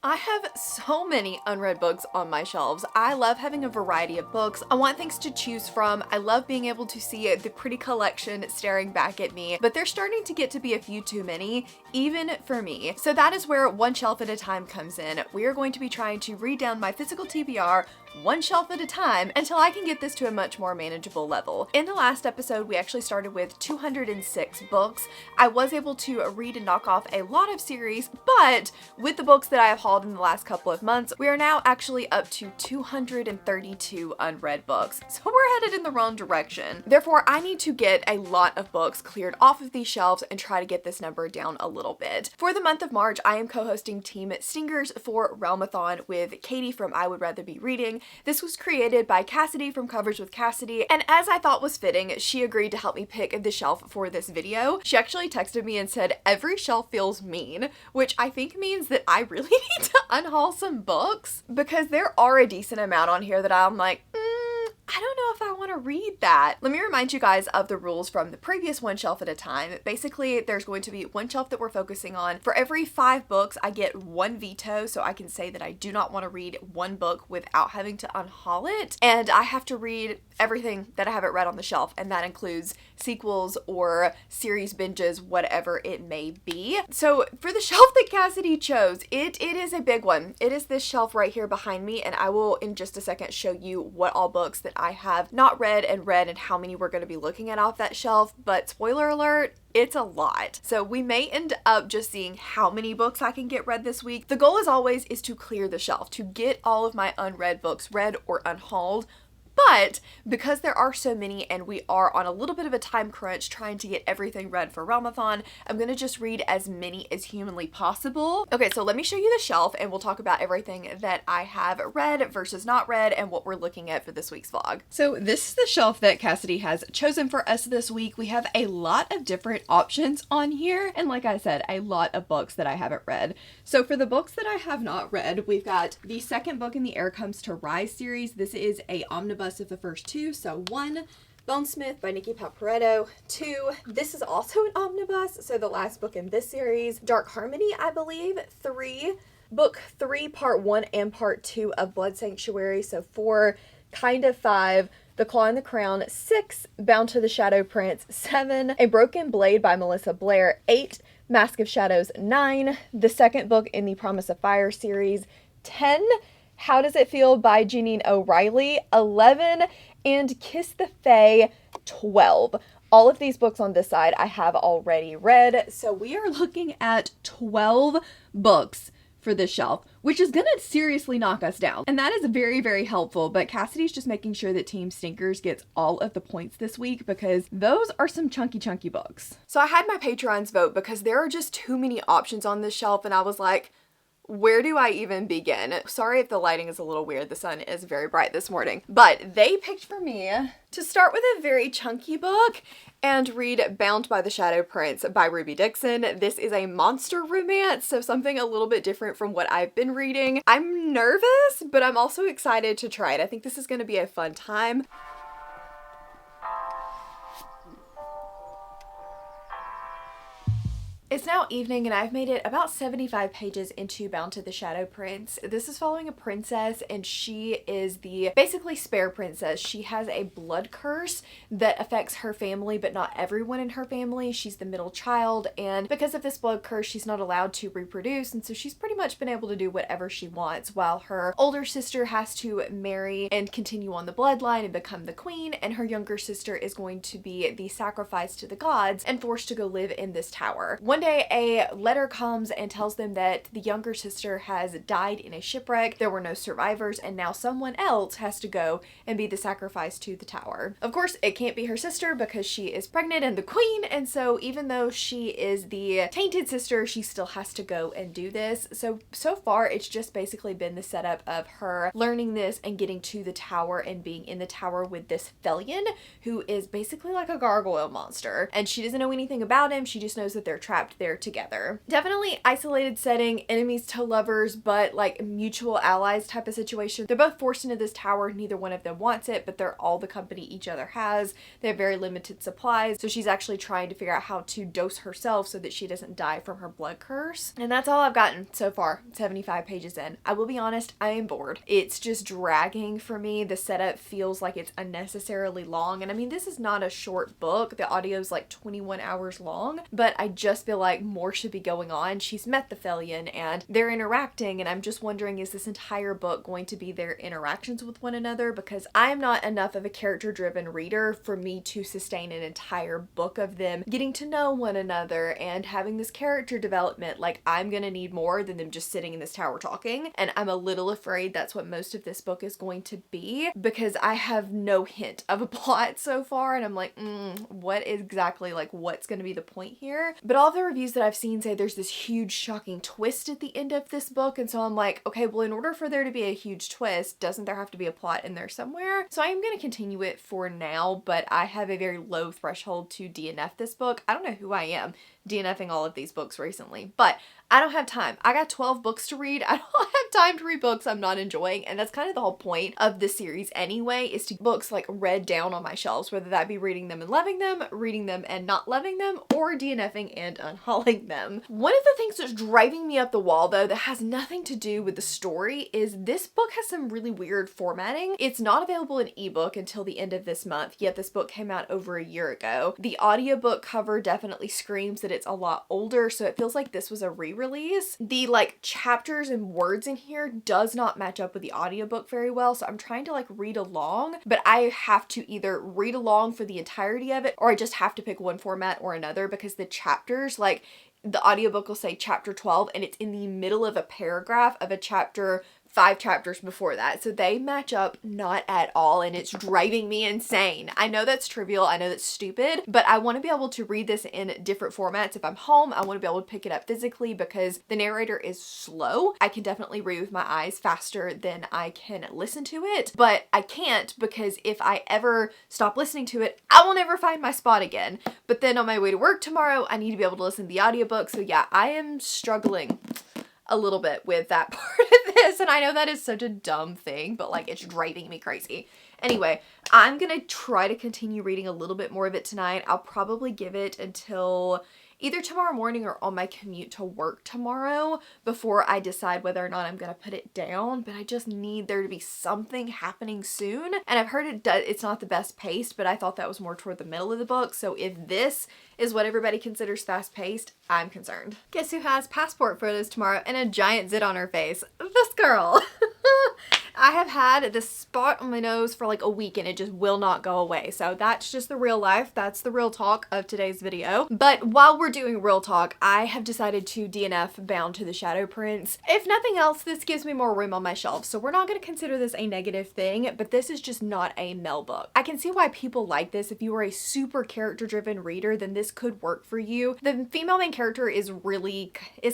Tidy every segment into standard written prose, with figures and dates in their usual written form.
I have so many unread books on my shelves. I love having a variety of books. I want things to choose from. I love being able to see the pretty collection staring back at me, but there's starting to get to be a few too many, even for me. So that is where one shelf at a time comes in. We are going to be trying to read down my physical TBR one shelf at a time until I can get this to a much more manageable level. In the last episode, we actually started with 206 books. I was able to read and knock off a lot of series, but with the books that I have hauled in the last couple of months, we are now actually up to 232 unread books. So we're headed in the wrong direction. Therefore, I need to get a lot of books cleared off of these shelves and try to get this number down a little bit. For the month of March, I am co-hosting Team Stingers for Realmathon with Katie from I Would Rather Be Reading. This was created by Cassidy from Covers with Cassidy, and as I thought was fitting, she agreed to help me pick the shelf for this video. She actually texted me and said, "Every shelf feels mean," which I think means that I really need to unhaul some books, because there are a decent amount on here that I'm like, I don't know if I want to read that. Let me remind you guys of the rules from the previous one shelf at a time. Basically, there's going to be one shelf that we're focusing on. For every 5 books, I get one veto, so I can say that I do not want to read one book without having to unhaul it. And I have to read everything that I haven't read on the shelf, and that includes sequels or series binges, whatever it may be. So for the shelf that Cassidy chose, it is a big one. It is this shelf right here behind me, and I will in just a second show you what all books that I have not read and how many we're going to be looking at off that shelf, but spoiler alert, it's a lot. So we may end up just seeing how many books I can get read this week. The goal as always is to clear the shelf, to get all of my unread books read or unhauled. But because there are so many and we are on a little bit of a time crunch trying to get everything read for Realmathon, I'm going to just read as many as humanly possible. Okay, so let me show you the shelf and we'll talk about everything that I have read versus not read and what we're looking at for this week's vlog. So this is the shelf that Cassidy has chosen for us this week. We have a lot of different options on here, and like I said, a lot of books that I haven't read. So for the books that I have not read, we've got the second book in the Air Comes to Rise series. This is a omnibus of the first 2. So 1, Bonesmith by Nikki Paparetto. 2, this is also an omnibus, so the last book in this series. Dark Harmony, I believe. 3, book 3, part 1 and part 2 of Blood Sanctuary. So 4, kind of 5, The Claw and the Crown. 6, Bound to the Shadow Prince. 7, A Broken Blade by Melissa Blair. 8, Mask of Shadows. 9, the second book in the Promise of Fire series. 10, How Does It Feel by Jeanine O'Reilly. 11, and Kiss the Fae. 12. All of these books on this side I have already read, so we are looking at 12 books for this shelf, which is gonna seriously knock us down. And that is very, very helpful, but Cassidy's just making sure that Team Stinkers gets all of the points this week because those are some chunky books. So I had my Patrons vote because there are just too many options on this shelf, and I was like, where do I even begin? Sorry if the lighting is a little weird. The sun is very bright this morning. But they picked for me to start with a very chunky book and read Bound by the Shadow Prince by Ruby Dixon. This is a monster romance, so something a little bit different from what I've been reading. I'm nervous, but I'm also excited to try it. I think this is going to be a fun time. It's now evening and I've made it about 75 pages into Bound to the Shadow Prince. This is following a princess and she is the basically spare princess. She has a blood curse that affects her family but not everyone in her family. She's the middle child, and because of this blood curse she's not allowed to reproduce, and so she's pretty much been able to do whatever she wants while her older sister has to marry and continue on the bloodline and become the queen, and her younger sister is going to be the sacrifice to the gods and forced to go live in this tower. One day a letter comes and tells them that the younger sister has died in a shipwreck, there were no survivors, and now someone else has to go and be the sacrifice to the tower. Of course, it can't be her sister because she is pregnant and the queen, and so even though she is the tainted sister, she still has to go and do this. So far, it's just basically been the setup of her learning this and getting to the tower and being in the tower with this Fellion, who is basically like a gargoyle monster. And she doesn't know anything about him, she just knows that they're trapped trapped there together. Definitely isolated setting, enemies to lovers, but like mutual allies type of situation. They're both forced into this tower. Neither one of them wants it, but they're all the company each other has. They have very limited supplies. So she's actually trying to figure out how to dose herself so that she doesn't die from her blood curse. And that's all I've gotten so far, 75 pages in. I will be honest, I am bored. It's just dragging for me. The setup feels like it's unnecessarily long. And I mean, this is not a short book. The audio's like 21 hours long, but I just feel like more should be going on. She's met the Thelian and they're interacting, and I'm just wondering, is this entire book going to be their interactions with one another? Because I'm not enough of a character-driven reader for me to sustain an entire book of them getting to know one another and having this character development. Like, I'm gonna need more than them just sitting in this tower talking, and I'm a little afraid that's what most of this book is going to be, because I have no hint of a plot so far, and I'm like, what exactly, like, what's gonna be the point here? But all the reviews that I've seen say there's this huge shocking twist at the end of this book, and so I'm like, okay, well, in order for there to be a huge twist, doesn't there have to be a plot in there somewhere? So I am going to continue it for now, but I have a very low threshold to DNF this book. I don't know who I am DNFing all of these books recently, but I don't have time. I got 12 books to read. I don't have time to read books I'm not enjoying, and that's kind of the whole point of this series anyway, is to get books like read down on my shelves, whether that be reading them and loving them, reading them and not loving them, or DNFing and unhauling them. One of the things that's driving me up the wall, though, that has nothing to do with the story, is this book has some really weird formatting. It's not available in ebook until the end of this month, yet this book came out over a year ago. The audiobook cover definitely screams that it's a lot older, so it feels like this was a re-release. The like chapters and words in here does not match up with the audiobook very well, so I'm trying to like read along, but I have to either read along for the entirety of it, or I just have to pick one format or another, because the chapters, like the audiobook will say chapter 12 and it's in the middle of a paragraph of a chapter 5 chapters before that. So they match up not at all, and it's driving me insane. I know that's trivial, I know that's stupid, but I want to be able to read this in different formats. If I'm home, I want to be able to pick it up physically because the narrator is slow. I can definitely read with my eyes faster than I can listen to it, but I can't, because if I ever stop listening to it, I will never find my spot again. But then on my way to work tomorrow, I need to be able to listen to the audiobook. So yeah, I am struggling a little bit with that part of this, and I know that is such a dumb thing, but like it's driving me crazy. Anyway, I'm gonna try to continue reading a little bit more of it tonight. I'll probably give it until either tomorrow morning or on my commute to work tomorrow before I decide whether or not I'm gonna put it down, but I just need there to be something happening soon. And I've heard it's not the best paced, but I thought that was more toward the middle of the book, so if this is what everybody considers fast paced, I'm concerned. Guess who has passport photos tomorrow and a giant zit on her face? This girl. I have had this spot on my nose for like a week and it just will not go away. So that's just the real life. That's the real talk of today's video. But while we're doing real talk, I have decided to DNF Bound to the Shadow Prince. If nothing else, this gives me more room on my shelf. So we're not going to consider this a negative thing, but this is just not a Mel book. I can see why people like this. If you are a super character driven reader, then this could work for you. The female main character is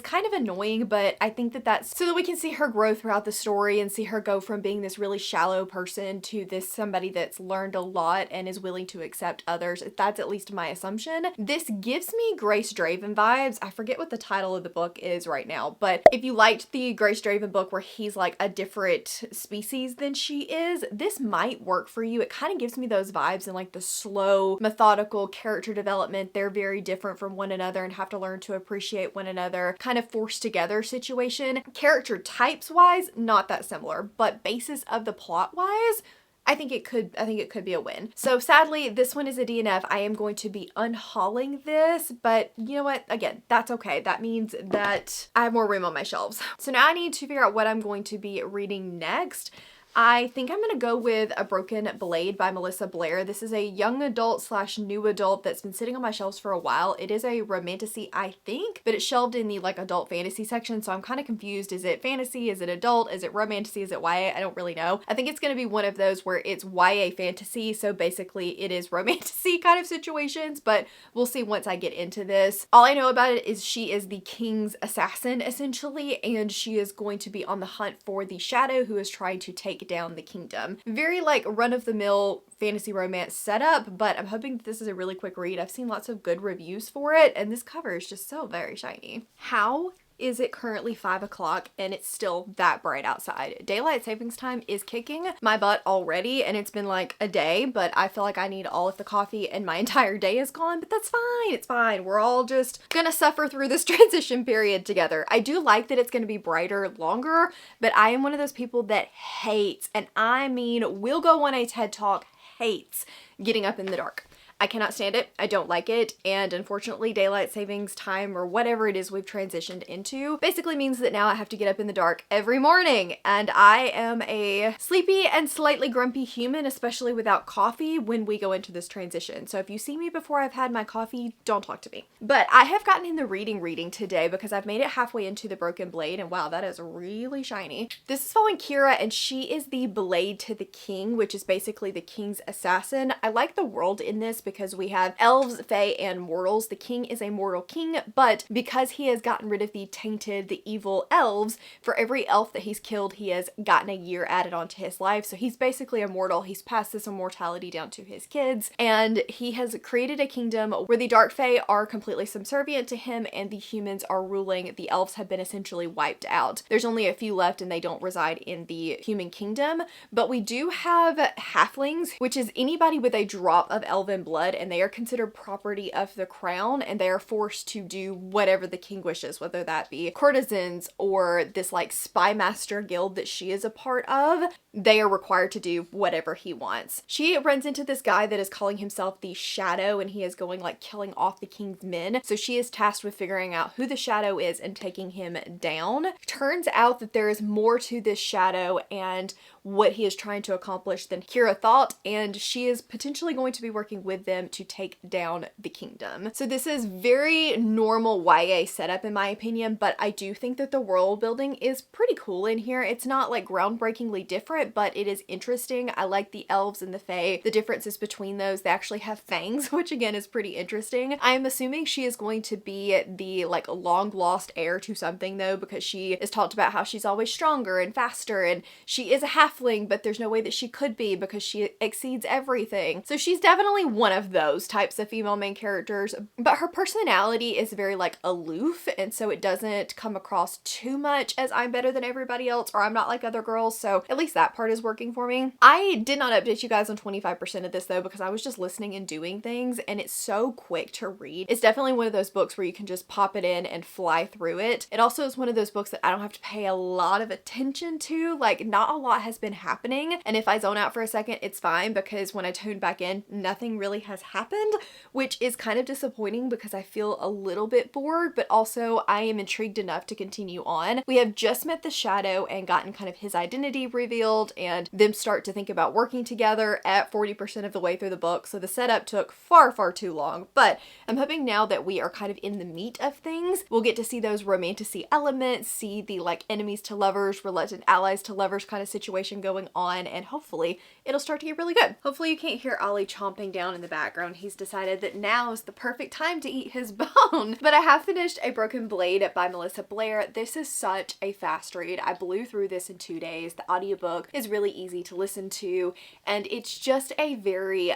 kind of annoying, but I think that's so that we can see her grow throughout the story and see her go from being this really shallow person to this somebody that's learned a lot and is willing to accept others. That's at least my assumption. This gives me Grace Draven vibes. I forget what the title of the book is right now, but if you liked the Grace Draven book where he's like a different species than she is, this might work for you. It kind of gives me those vibes and like the slow, methodical character development. They're very different from one another and have to learn to appreciate one another, kind of forced together situation. Character types wise, not that similar, but basis of the plot wise, I think it could be a win. So sadly, this one is a DNF. I am going to be unhauling this, but you know what? Again, that's okay. That means that I have more room on my shelves. So now I need to figure out what I'm going to be reading next. I think I'm going to go with A Broken Blade by Melissa Blair. This is a young adult / new adult that's been sitting on my shelves for a while. It is a romantasy, I think, but it's shelved in the like adult fantasy section, so I'm kind of confused. Is it fantasy? Is it adult? Is it romantasy? Is it YA? I don't really know. I think it's going to be one of those where it's YA fantasy, so basically it is romantasy kind of situations, but we'll see once I get into this. All I know about it is she is the king's assassin, essentially, and she is going to be on the hunt for the shadow who is trying to take take down the kingdom. Very like run-of-the-mill fantasy romance setup, but I'm hoping that this is a really quick read. I've seen lots of good reviews for it, and this cover is just so very shiny. How is it currently 5 o'clock and it's still that bright outside? Daylight savings time is kicking my butt already, and it's been like a day, but I feel like I need all of the coffee and my entire day is gone, but that's fine. It's fine. We're all just gonna suffer through this transition period together. I do like that it's gonna be brighter longer, but I am one of those people that hates, and I mean will go on a TED Talk, hates getting up in the dark. I cannot stand it. I don't like it. And unfortunately, daylight savings time or whatever it is we've transitioned into basically means that now I have to get up in the dark every morning. And I am a sleepy and slightly grumpy human, especially without coffee when we go into this transition. So if you see me before I've had my coffee, don't talk to me. But I have gotten in the reading today because I've made it halfway into the Broken Blade, and wow, that is really shiny. This is following Kira, and she is the blade to the king, which is basically the king's assassin. I like the world in this because we have elves, fae, and mortals. The king is a mortal king, but because he has gotten rid of the tainted, the evil elves, for every elf that he's killed, he has gotten a year added onto his life. So he's basically immortal. He's passed this immortality down to his kids, and he has created a kingdom where the dark fae are completely subservient to him and the humans are ruling. The elves have been essentially wiped out. There's only a few left and they don't reside in the human kingdom, but we do have halflings, which is anybody with a drop of elven blood, and they are considered property of the crown, and they are forced to do whatever the king wishes, whether that be courtesans or this like spy master guild that she is a part of. They are required to do whatever he wants. She runs into this guy that is calling himself the Shadow, and he is going like killing off the king's men. So she is tasked with figuring out who the Shadow is and taking him down. Turns out that there is more to this Shadow and what he is trying to accomplish than Kira thought, and she is potentially going to be working with them to take down the kingdom. So this is very normal YA setup in my opinion, but I do think that the world building is pretty cool in here. It's not like groundbreakingly different, but it is interesting. I like the elves and the fae, the differences between those. They actually have fangs, which again is pretty interesting. I am assuming she is going to be the like long lost heir to something though, because she is talked about how she's always stronger and faster, and she is a halfling, but there's no way that she could be because she exceeds everything. So she's definitely one of those types of female main characters, but her personality is very like aloof, and so it doesn't come across too much as I'm better than everybody else or I'm not like other girls, so at least that part is working for me. I did not update you guys on 25% of this though because I was just listening and doing things, and it's so quick to read. It's definitely one of those books where you can just pop it in and fly through it. It also is one of those books that I don't have to pay a lot of attention to, like not a lot has been happening, and if I zone out for a second it's fine because when I tune back in nothing really has happened, which is kind of disappointing because I feel a little bit bored, but also I am intrigued enough to continue on. We have just met the Shadow and gotten kind of his identity revealed and them start to think about working together at 40% of the way through the book, so the setup took far too long, but I'm hoping now that we are kind of in the meat of things, we'll get to see those romantic-y elements, see the like enemies to lovers, reluctant allies to lovers kind of situation going on, and hopefully it'll start to get really good. Hopefully you can't hear Ollie chomping down in the background. He's decided that now is the perfect time to eat his bone. But I have finished A Broken Blade by Melissa Blair. This is such a fast read. I blew through this in 2 days. The audiobook is really easy to listen to, and it's just a very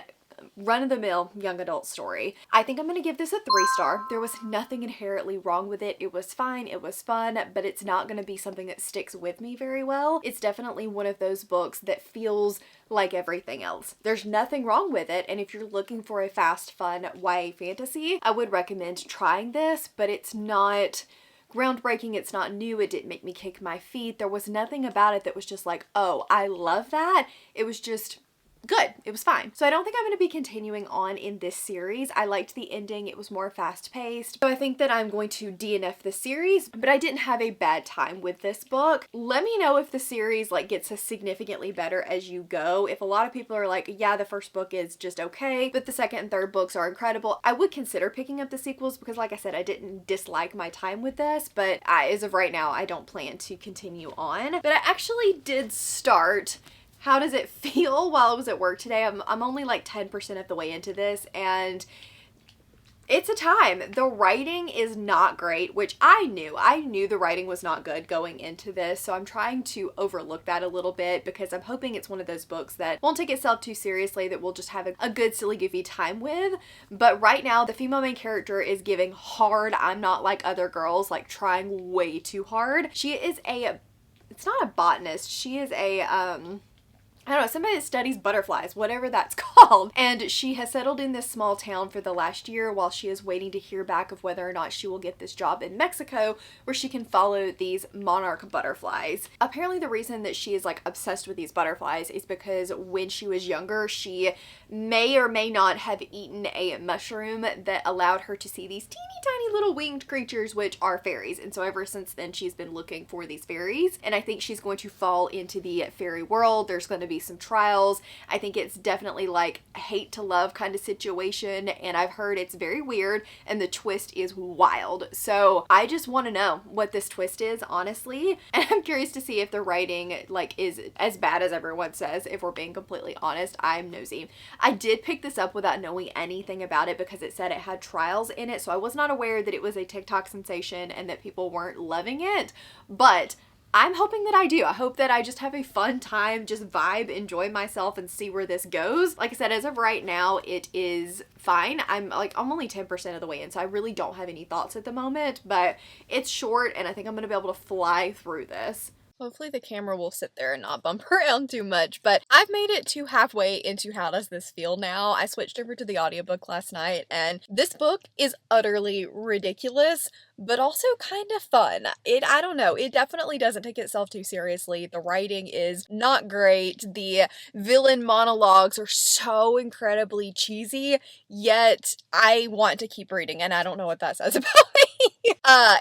run-of-the-mill young adult story. I think I'm gonna give this a 3-star. There was nothing inherently wrong with it. It was fine, it was fun, but it's not gonna be something that sticks with me very well. It's definitely one of those books that feels like everything else. There's nothing wrong with it, and if you're looking for a fast, fun YA fantasy, I would recommend trying this, but it's not groundbreaking, it's not new, it didn't make me kick my feet. There was nothing about it that was just like, oh, I love that. It was just good. It was fine. So I don't think I'm going to be continuing on in this series. I liked the ending. It was more fast paced. So I think that I'm going to DNF the series, but I didn't have a bad time with this book. Let me know if the series like gets significantly better as you go. If a lot of people are like, yeah, the first book is just okay, but the second and third books are incredible, I would consider picking up the sequels because like I said, I didn't dislike my time with this, but as of right now, I don't plan to continue on. But I actually did start How Does It Feel while I was at work today. I'm only like 10% of the way into this, and It's a time. The writing is not great, which I knew. I knew the writing was not good going into this, so I'm trying to overlook that a little bit because I'm hoping it's one of those books that won't take itself too seriously, that we'll just have a good, silly, goofy time with. But right now, the female main character is giving hard. I'm not like other girls, like trying way too hard. She is it's not a botanist. She is I don't know, somebody that studies butterflies, whatever that's called. And she has settled in this small town for the last year while she is waiting to hear back of whether or not she will get this job in Mexico where she can follow these monarch butterflies. Apparently the reason that she is like obsessed with these butterflies is because when she was younger, she may or may not have eaten a mushroom that allowed her to see these teeny tiny little winged creatures, which are fairies. And so ever since then, she's been looking for these fairies. And I think she's going to fall into the fairy world. There's going to be some trials. I think it's definitely like a hate to love kind of situation, and I've heard it's very weird and the twist is wild. So I just want to know what this twist is, honestly, and I'm curious to see if the writing like is as bad as everyone says. If we're being completely honest, I'm nosy. I did pick this up without knowing anything about it because it said it had trials in it, so I was not aware that it was a TikTok sensation and that people weren't loving it, but I'm hoping that I do. I hope that I just have a fun time, just vibe, enjoy myself, and see where this goes. Like I said, as of right now, it is fine. I'm only 10% of the way in, so I really don't have any thoughts at the moment, but it's short, and I think I'm going to be able to fly through this. Hopefully the camera will sit there and not bump around too much, but I've made it to halfway into How Does This Feel now. I switched over to the audiobook last night, and this book is utterly ridiculous, but also kind of fun. I don't know, it definitely doesn't take itself too seriously. The writing is not great. The villain monologues are so incredibly cheesy, yet I want to keep reading, and I don't know what that says about me.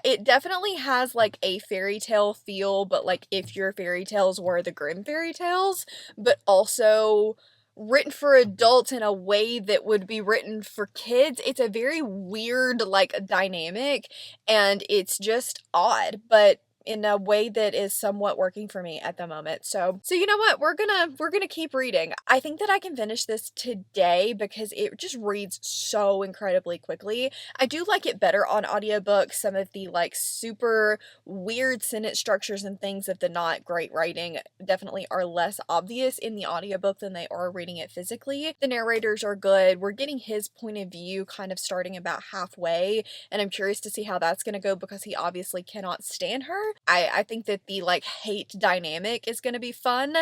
It definitely has like a fairy tale feel, but like if your fairy tales were the Grimm fairy tales, but also written for adults in a way that would be written for kids. It's a very weird like dynamic, and it's just odd, but in a way that is somewhat working for me at the moment. So you know what? We're gonna keep reading. I think that I can finish this today because it just reads so incredibly quickly. I do like it better on audiobook. Some of the like super weird sentence structures and things of the not great writing definitely are less obvious in the audiobook than they are reading it physically. The narrators are good. We're getting his point of view kind of starting about halfway, and I'm curious to see how that's gonna go because he obviously cannot stand her. I think that the like hate dynamic is going to be fun,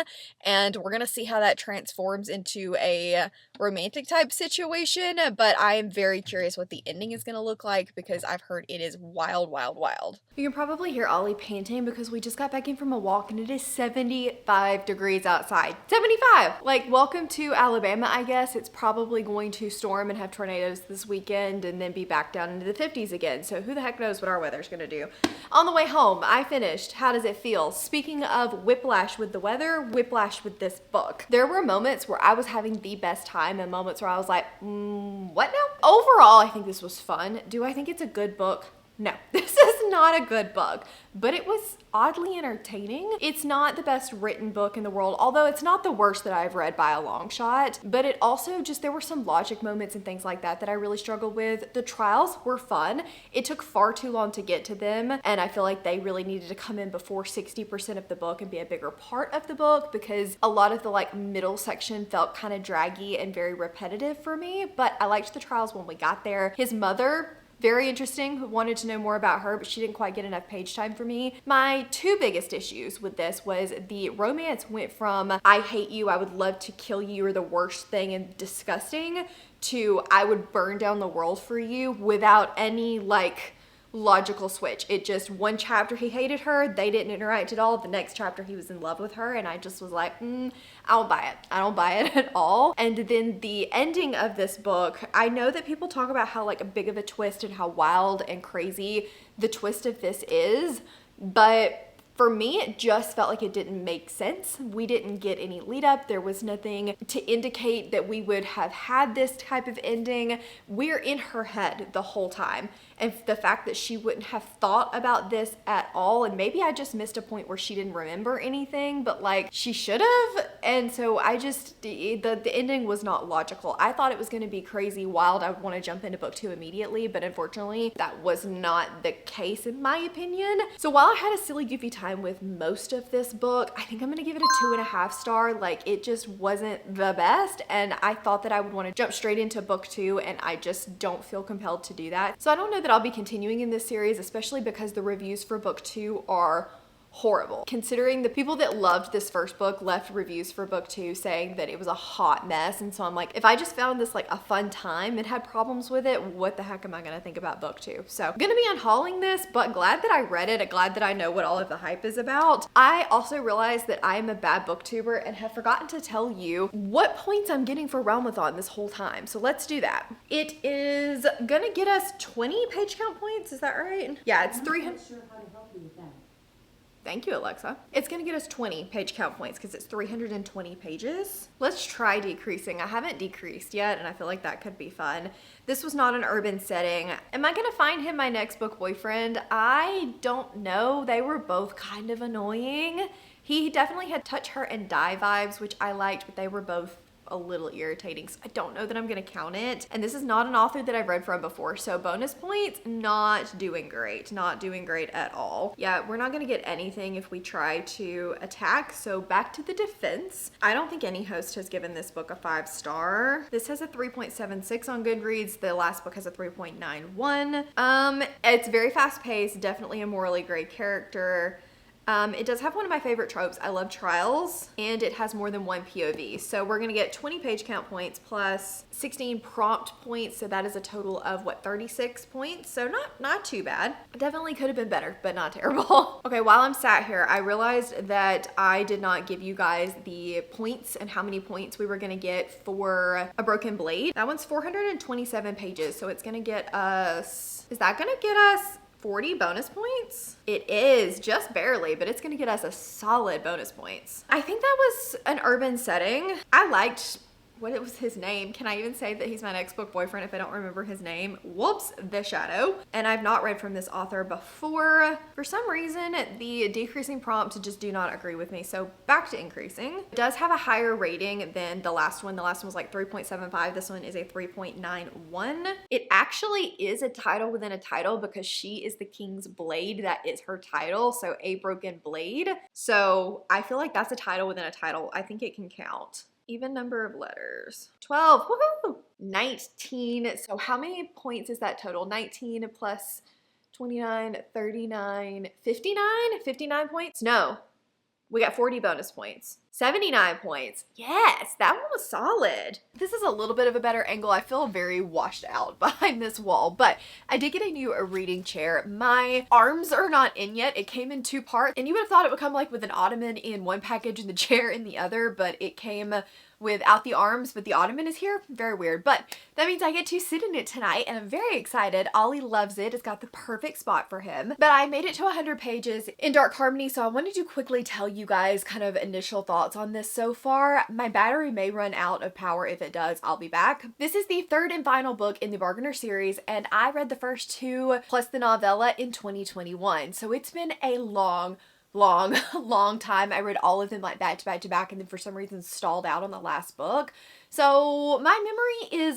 and we're going to see how that transforms into a romantic type situation, but I am very curious what the ending is going to look like because I've heard it is wild, wild, wild. You can probably hear Ollie panting because we just got back in from a walk and it is 75 degrees outside. 75! Like, welcome to Alabama, I guess. It's probably going to storm and have tornadoes this weekend and then be back down into the 50s again, so who the heck knows what our weather's going to do. On the way home, I finished How Does It Feel? Speaking of whiplash with the weather, whiplash with this book. There were moments where I was having the best time and moments where I was like, what now? Overall, I think this was fun. Do I think it's a good book? No, this is not a good book, but it was oddly entertaining. It's not the best written book in the world, although it's not the worst that I've read by a long shot, but it also just, there were some logic moments and things like that that I really struggled with. The trials were fun. It took far too long to get to them, and I feel like they really needed to come in before 60% of the book and be a bigger part of the book because a lot of the like middle section felt kind of draggy and very repetitive for me, but I liked the trials when we got there. His mother, very interesting, wanted to know more about her, but she didn't quite get enough page time for me. My two biggest issues with this was the romance went from I hate you, I would love to kill you, you're the worst thing and disgusting, to I would burn down the world for you without any like logical switch. It just, one chapter he hated her, they didn't interact at all. The next chapter he was in love with her, and I just was like, I don't buy it. I don't buy it at all. And then the ending of this book, I know that people talk about how like big of a twist and how wild and crazy the twist of this is, but for me, it just felt like it didn't make sense. We didn't get any lead up. There was nothing to indicate that we would have had this type of ending. We're in her head the whole time. and the fact that she wouldn't have thought about this at all, and maybe I just missed a point where she didn't remember anything, but like she should have. And so I just, the ending was not logical. I thought it was going to be crazy wild. I would want to jump into book 2 immediately, but unfortunately that was not the case in my opinion. So while I had a silly goofy time with most of this book, I think I'm gonna give it a 2.5 star. Like, it just wasn't the best, and I thought that I would want to jump straight into book 2, and I just don't feel compelled to do that. So I don't know that I'll be continuing in this series, especially because the reviews for book 2 are horrible. Considering the people that loved this first book left reviews for book 2 saying that it was a hot mess, and so I'm like, if I just found this like a fun time and had problems with it, what the heck am I gonna think about book 2? So I'm gonna be unhauling this, but glad that I read it, glad that I know what all of the hype is about. I also realized that I am a bad booktuber and have forgotten to tell you what points I'm getting for Realmathon this whole time. So let's do that. It is gonna get us 20 page count points, is that right? Yeah, it's 300. Thank you, Alexa. It's gonna get us 20 page count points because it's 320 pages. Let's try decreasing. I haven't decreased yet, and I feel like that could be fun. This was not an urban setting. Am I gonna find him my next book boyfriend? I don't know. They were both kind of annoying. He definitely had touch, hurt, and die vibes, which I liked, but they were both a little irritating, so I don't know that I'm gonna count it. And this is not an author that I've read from before, so bonus points, not doing great at all. Yeah, we're not gonna get anything if we try to attack, so back to the defense. I don't think any host has given this book a 5 star. This has a 3.76 on Goodreads. The last book has a 3.91. It's very fast paced, definitely a morally gray character. It does have one of my favorite tropes. I love trials, and it has more than one POV. So we're gonna get 20 page count points plus 16 prompt points. So that is a total of what, 36 points? So not too bad. Definitely could have been better, but not terrible. Okay, while I'm sat here, I realized that I did not give you guys the points and how many points we were gonna get for A Broken Blade. That one's 427 pages. So it's gonna get us, is that gonna get us 40 bonus points? It is, just barely, but it's gonna get us a solid bonus points. I think that was an urban setting. I liked, what was his name? Can I even say that he's my next book boyfriend if I don't remember his name? Whoops, The Shadow. And I've not read from this author before. For some reason, the decreasing prompts just do not agree with me. So back to increasing. It does have a higher rating than the last one. The last one was like 3.75. This one is a 3.91. It actually is a title within a title because she is the King's Blade. That is her title. So A Broken Blade. So I feel like that's a title within a title. I think it can count. Even number of letters. 12, woohoo! 19, so how many points is that total? 19 plus 29, 39, 59? 59 points? No, we got 40 bonus points. 79 points. Yes, that one was solid. This is a little bit of a better angle. I feel very washed out behind this wall, but I did get a new reading chair. My arms are not in yet. It came in 2 parts, and you would have thought it would come like with an ottoman in one package and the chair in the other, but it came without the arms, but the ottoman is here. Very weird, but that means I get to sit in it tonight, and I'm very excited. Ollie loves it. It's got the perfect spot for him. But I made it to 100 pages in Dark Harmony, so I wanted to quickly tell you guys kind of initial thoughts on this so far. My battery may run out of power. If it does, I'll be back. This is the 3rd and final book in the Bargainer series, and I read the first 2 plus the novella in 2021. So it's been a long time. I read all of them like back to back to back, and then for some reason stalled out on the last book. So my memory is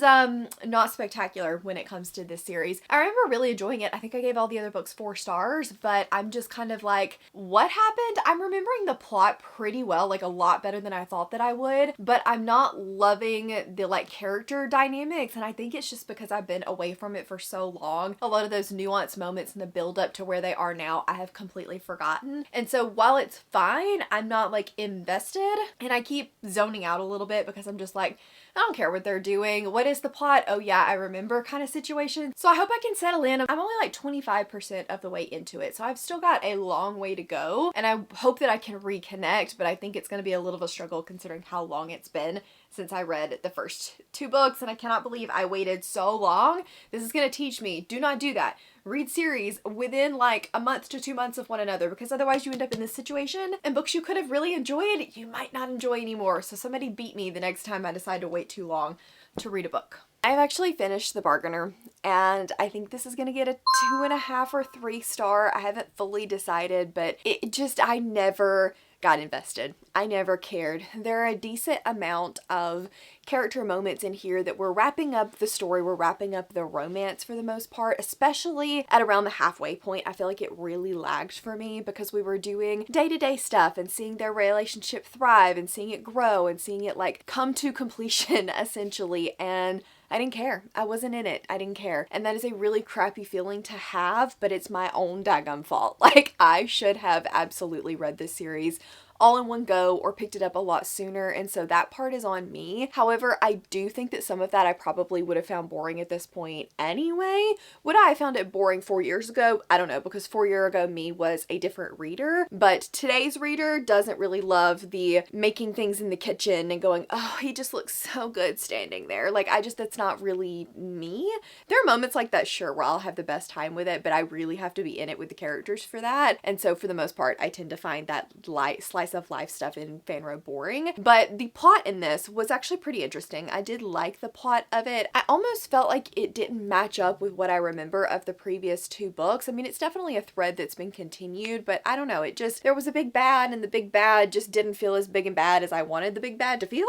not spectacular when it comes to this series. I remember really enjoying it. I think I gave all the other books 4 stars, but I'm just kind of like, what happened? I'm remembering the plot pretty well, like a lot better than I thought that I would, but I'm not loving the like character dynamics, and I think it's just because I've been away from it for so long. A lot of those nuanced moments and the build up to where they are now, I have completely forgotten. And so while it's fine, I'm not like invested, and I keep zoning out a little bit because I'm just like, I don't care what they're doing. What is the plot? Oh yeah, I remember kind of situation. So I hope I can settle in. I'm only like 25% of the way into it, so I've still got a long way to go, and I hope that I can reconnect, but I think it's going to be a little of a struggle considering how long it's been since I read the first 2 books, and I cannot believe I waited so long. This is going to teach me, do not do that. Read series within like a month to 2 months of one another, because otherwise you end up in this situation, and books you could have really enjoyed, you might not enjoy anymore. So somebody beat me the next time I decide to wait too long to read a book. I've actually finished The Bargainer, and I think this is gonna get a 2.5 or 3 star. I haven't fully decided, but I never got invested. I never cared. There are a decent amount of character moments in here that we're wrapping up the story, we're wrapping up the romance for the most part, especially at around the halfway point. I feel like it really lagged for me because we were doing day-to-day stuff and seeing their relationship thrive and seeing it grow and seeing it like come to completion essentially, and I didn't care. I wasn't in it. I didn't care. And that is a really crappy feeling to have, but it's my own daggum fault. Like, I should have absolutely read this series all in one go or picked it up a lot sooner, and so that part is on me. However, I do think that some of that I probably would have found boring at this point anyway. Would I have found it boring 4 years ago? I don't know, because 4 years ago me was a different reader, but today's reader doesn't really love the making things in the kitchen and going, oh, he just looks so good standing there. Like, that's not really me. There are moments like that, sure, where I'll have the best time with it, but I really have to be in it with the characters for that, and so for the most part, I tend to find that light slice of life stuff in fanro boring. But the plot in this was actually pretty interesting. I did like the plot of it. I almost felt like it didn't match up with what I remember of the previous 2 books. I mean, it's definitely a thread that's been continued, but I don't know, there was a big bad, and the big bad just didn't feel as big and bad as I wanted the big bad to feel.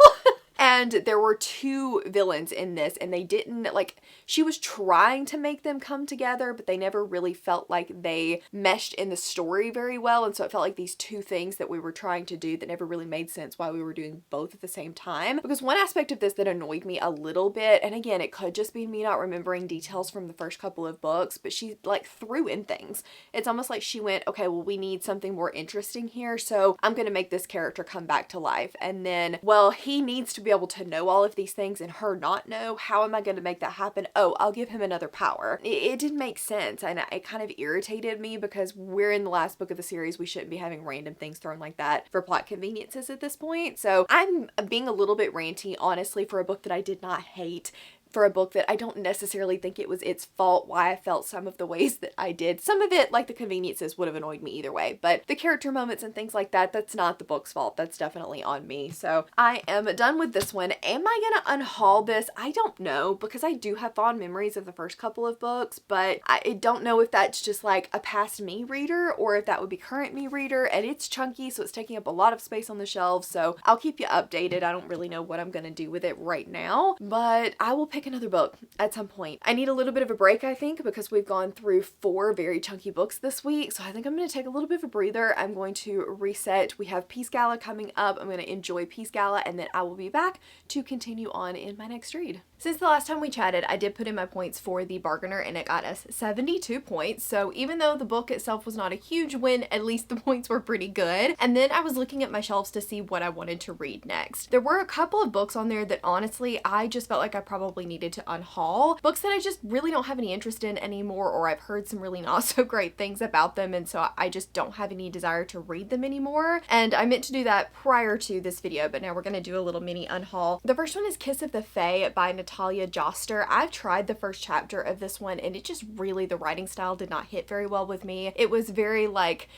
And there were 2 villains in this, and they didn't, like, she was trying to make them come together, but they never really felt like they meshed in the story very well, and so it felt like these 2 things that we were trying to do that never really made sense while we were doing both at the same time. Because one aspect of this that annoyed me a little bit, and again, it could just be me not remembering details from the first couple of books, but she, like, threw in things. It's almost like she went, okay, well, we need something more interesting here, so I'm gonna make this character come back to life, and then, well, he needs to be able to know all of these things and her not know. How am I going to make that happen? Oh, I'll give him another power. It didn't make sense, and it kind of irritated me because we're in the last book of the series. We shouldn't be having random things thrown like that for plot conveniences at this point. So I'm being a little bit ranty, honestly, for a book that I did not hate. For a book that I don't necessarily think it was its fault why I felt some of the ways that I did. Some of it, like the conveniences, would have annoyed me either way, but the character moments and things like that, that's not the book's fault. That's definitely on me. So I am done with this one. Am I gonna unhaul this? I don't know, because I do have fond memories of the first couple of books, but I don't know if that's just like a past me reader or if that would be current me reader, and it's chunky, so it's taking up a lot of space on the shelves, so I'll keep you updated. I don't really know what I'm gonna do with it right now, but I will pick another book at some point. I need a little bit of a break, I think, because we've gone through 4 very chunky books this week, so I think I'm going to take a little bit of a breather. I'm going to reset. We have Peace Gala coming up. I'm going to enjoy Peace Gala, and then I will be back to continue on in my next read. Since the last time we chatted, I did put in my points for The Bargainer, and it got us 72 points, so even though the book itself was not a huge win, at least the points were pretty good. And then I was looking at my shelves to see what I wanted to read next. There were a couple of books on there that honestly I just felt like I probably needed to unhaul. Books that I just really don't have any interest in anymore, or I've heard some really not so great things about them, and so I just don't have any desire to read them anymore. And I meant to do that prior to this video, but now we're going to do a little mini unhaul. The first one is Kiss of the Fae by Natalia Joster. I've tried the first chapter of this one, and it just really, the writing style did not hit very well with me. It was very like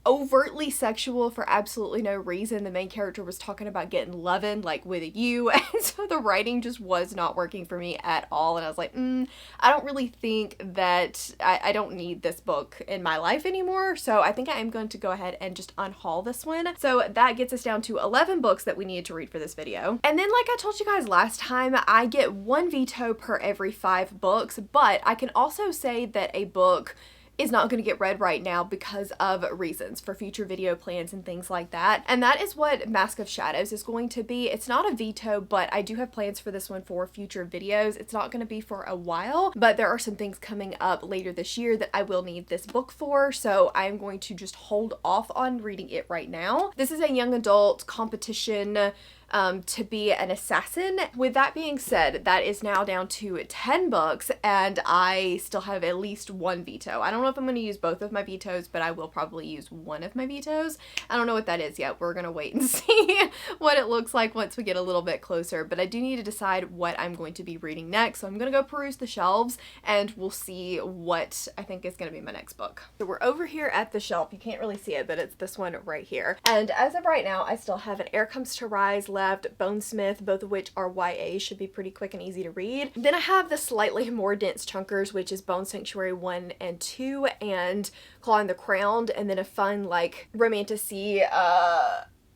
overtly sexual for absolutely no reason. The main character was talking about getting lovin' like with a U, and so the writing just was not working for me at all, and I was like, I don't really think that I don't need this book in my life anymore, so I think I am going to go ahead and just unhaul this one. So that gets us down to 11 books that we needed to read for this video. And then, like I told you guys last time, I get 1 veto per every 5 books, but I can also say that a book is not going to get read right now because of reasons for future video plans and things like that. And that is what Mask of Shadows is going to be. It's not a veto, but I do have plans for this one for future videos. It's not going to be for a while, but there are some things coming up later this year that I will need this book for, so I'm going to just hold off on reading it right now. This is a young adult competition to be an assassin. With that being said, that is now down to 10 books, and I still have at least 1 veto. I don't know if I'm going to use both of my vetoes, but I will probably use one of my vetoes. I don't know what that is yet. We're going to wait and see what it looks like once we get a little bit closer, but I do need to decide what I'm going to be reading next, so I'm going to go peruse the shelves, and we'll see what I think is going to be my next book. So we're over here at the shelf. You can't really see it, but it's this one right here. And as of right now, I still have An Heir Comes to Rise left, left, Bonesmith, both of which are YA, should be pretty quick and easy to read. Then I have the slightly more dense chunkers, which is Bone Sanctuary 1 and 2 and Clawing the Crowned, and then a fun like romantasy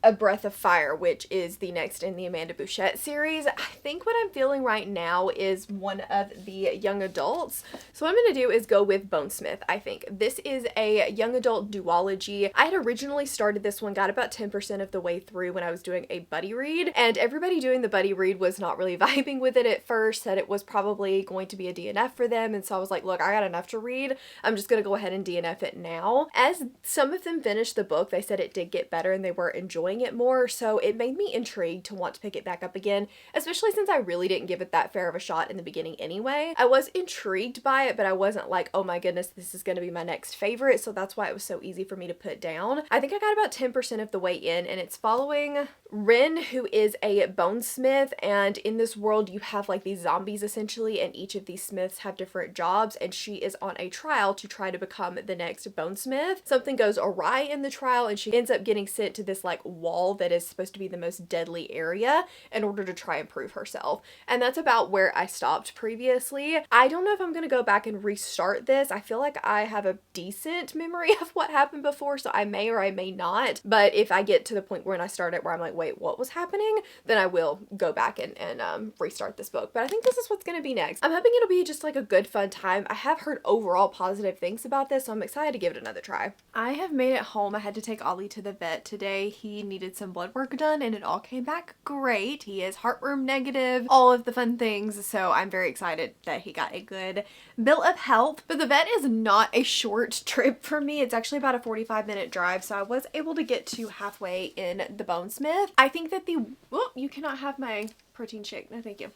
A Breath of Fire, which is the next in the Amanda Bouchette series. I think what I'm feeling right now is one of the young adults. So what I'm going to do is go with Bonesmith, I think. This is a young adult duology. I had originally started this one, got about 10% of the way through when I was doing a buddy read, and everybody doing the buddy read was not really vibing with it at first, said it was probably going to be a DNF for them, and so I was like, look, I got enough to read. I'm just going to go ahead and DNF it now. As some of them finished the book, they said it did get better and they were enjoying it more, so it made me intrigued to want to pick it back up again, especially since I really didn't give it that fair of a shot in the beginning anyway. I was intrigued by it, but I wasn't like, oh my goodness, this is going to be my next favorite, so that's why it was so easy for me to put down. I think I got about 10% of the way in, and it's following Rin, who is a bonesmith, and in this world you have like these zombies essentially, and each of these smiths have different jobs, and she is on a trial to try to become the next bonesmith. Something goes awry in the trial, and she ends up getting sent to this like wall that is supposed to be the most deadly area in order to try and prove herself. And that's about where I stopped previously. I don't know if I'm gonna go back and restart this. I feel like I have a decent memory of what happened before, so I may or I may not. But if I get to the point when I start it where I'm like, wait, what was happening? Then I will go back and restart this book. But I think this is what's gonna be next. I'm hoping it'll be just like a good fun time. I have heard overall positive things about this, so I'm excited to give it another try. I have made it home. I had to take Ollie to the vet today. He needed some blood work done and it all came back great. He is heartworm negative, all of the fun things, so I'm very excited that he got a good bill of health. But the vet is not a short trip for me. It's actually about a 45-minute drive, so I was able to get to halfway in the Bonesmith. I think that you cannot have my protein shake. No, thank you.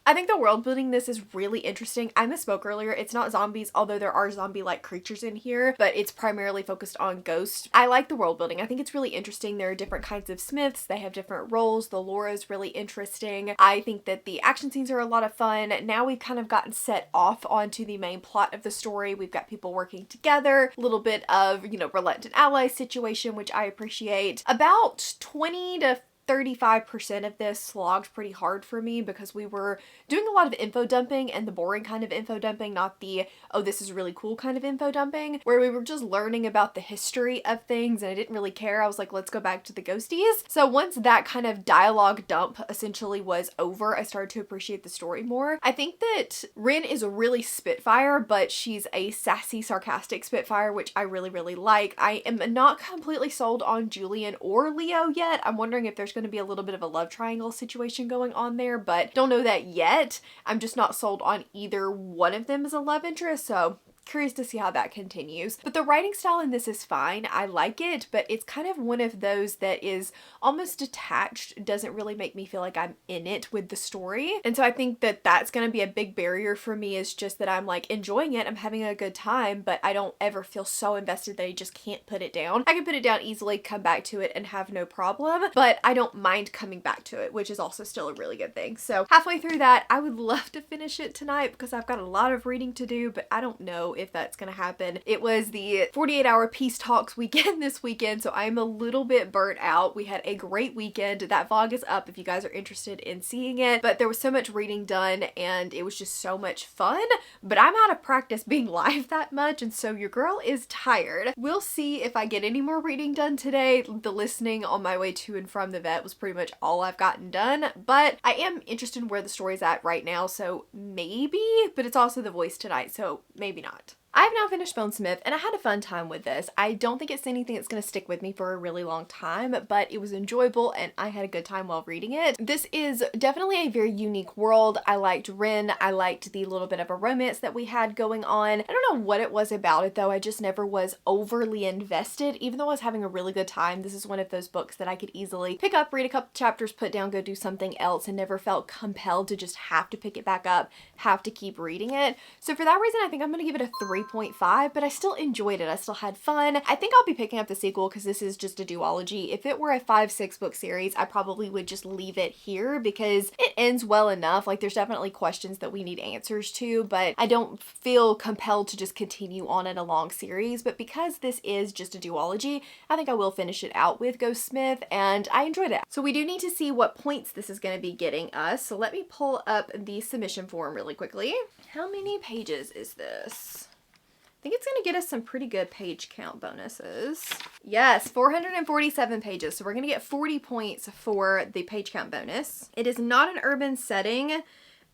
I think the world building this is really interesting. I misspoke earlier. It's not zombies, although there are zombie-like creatures in here, but it's primarily focused on ghosts. I like the world building. I think it's really interesting. There are different kinds of smiths. They have different roles. The lore is really interesting. I think that the action scenes are a lot of fun. Now we've kind of gotten set off onto the main plot of the story. We've got people working together, a little bit of, you know, reluctant ally situation, which I appreciate. About 20 to 35% of this slogged pretty hard for me because we were doing a lot of info dumping, and the boring kind of info dumping, not the, oh, this is really cool kind of info dumping, where we were just learning about the history of things and I didn't really care. I was like, let's go back to the ghosties. So once that kind of dialogue dump essentially was over, I started to appreciate the story more. I think that Rin is a really Spitfire, but she's a sassy, sarcastic Spitfire, which I really, really like. I am not completely sold on Julian or Leo yet. I'm wondering if there's going to be a little bit of a love triangle situation going on there, but don't know that yet. I'm just not sold on either one of them as a love interest, so curious to see how that continues. But the writing style in this is fine. I like it, but it's kind of one of those that is almost detached. It doesn't really make me feel like I'm in it with the story. And so I think that that's going to be a big barrier for me, is just that I'm like enjoying it. I'm having a good time, but I don't ever feel so invested that I just can't put it down. I can put it down easily, come back to it and have no problem, but I don't mind coming back to it, which is also still a really good thing. So halfway through that, I would love to finish it tonight because I've got a lot of reading to do, but I don't know if that's gonna happen. It was the 48-hour peace talks weekend this weekend, so I'm a little bit burnt out. We had a great weekend. That vlog is up if you guys are interested in seeing it, but there was so much reading done and it was just so much fun, but I'm out of practice being live that much, and so your girl is tired. We'll see if I get any more reading done today. The listening on my way to and from the vet was pretty much all I've gotten done, but I am interested in where the story's at right now, so maybe, but it's also the voice tonight, so maybe not. I've now finished Bonesmith and I had a fun time with this. I don't think it's anything that's going to stick with me for a really long time, but it was enjoyable and I had a good time while reading it. This is definitely a very unique world. I liked Rin. I liked the little bit of a romance that we had going on. I don't know what it was about it though. I just never was overly invested, even though I was having a really good time. This is one of those books that I could easily pick up, read a couple chapters, put down, go do something else, and never felt compelled to just have to pick it back up, have to keep reading it. So for that reason, I think I'm going to give it a 3 3.5, but I still enjoyed it. I still had fun. I think I'll be picking up the sequel because this is just a duology. If it were a 5-6 book series, I probably would just leave it here because it ends well enough. Like, there's definitely questions that we need answers to, but I don't feel compelled to just continue on in a long series. But because this is just a duology, I think I will finish it out with Ghost Smith, and I enjoyed it. So we do need to see what points this is going to be getting us. So let me pull up the submission form really quickly. How many pages is this? I think it's going to get us some pretty good page count bonuses. Yes, 447 pages. So we're going to get 40 points for the page count bonus. It is not an urban setting.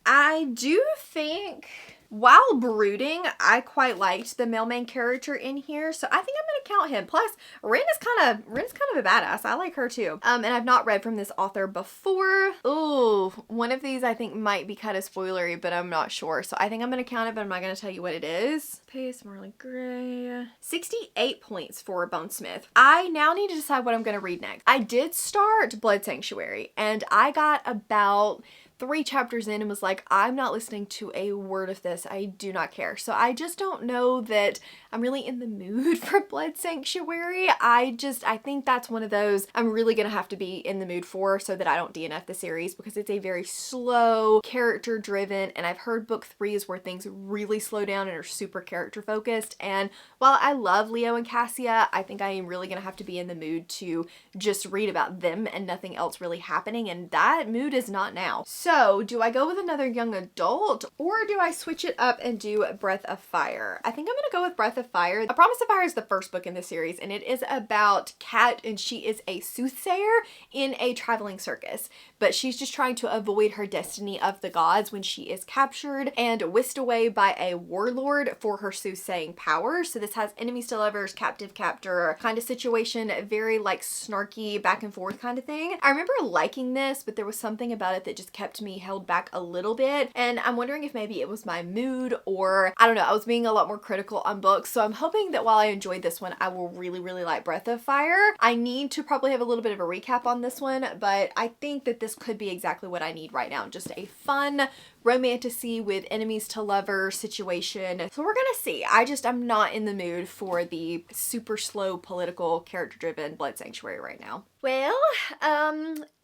I do think, while brooding, I quite liked the male main character in here, so I think I'm gonna count him. Plus, Rin is kind of a badass. I like her too. And I've not read from this author before. Ooh, one of these I think might be kind of spoilery, but I'm not sure. So I think I'm gonna count it, but I'm not gonna tell you what it is. Pace, Marley Gray. 68 points for Bonesmith. I now need to decide what I'm gonna read next. I did start Blood Sanctuary, and I got about 3 chapters in and was like, I'm not listening to a word of this. I do not care. So I just don't know that I'm really in the mood for Blood Sanctuary. I think that's one of those I'm really gonna have to be in the mood for so that I don't DNF the series, because it's a very slow, character driven, and I've heard book 3 is where things really slow down and are super character focused. And while I love Leo and Cassia, I think I am really gonna have to be in the mood to just read about them and nothing else really happening, and that mood is not now. So do I go with another young adult, or do I switch it up and do Breath of Fire? I think I'm gonna go with Breath of Fire. A Promise of Fire is the first book in the series, and it is about Kat, and she is a soothsayer in a traveling circus, but she's just trying to avoid her destiny of the gods when she is captured and whisked away by a warlord for her soothsaying powers. So this has enemies to lovers, captive captor kind of situation, very like snarky back and forth kind of thing. I remember liking this, but there was something about it that just kept me held back a little bit, and I'm wondering if maybe it was my mood, or I don't know, I was being a lot more critical on books. So I'm hoping that while I enjoyed this one, I will really like Breath of Fire. I need to probably have a little bit of a recap on this one, but I think that this could be exactly what I need right now. Just a fun romantasy with enemies to lover situation. So we're gonna see. I'm not in the mood for the super slow political character driven Blood Sanctuary right now. Well,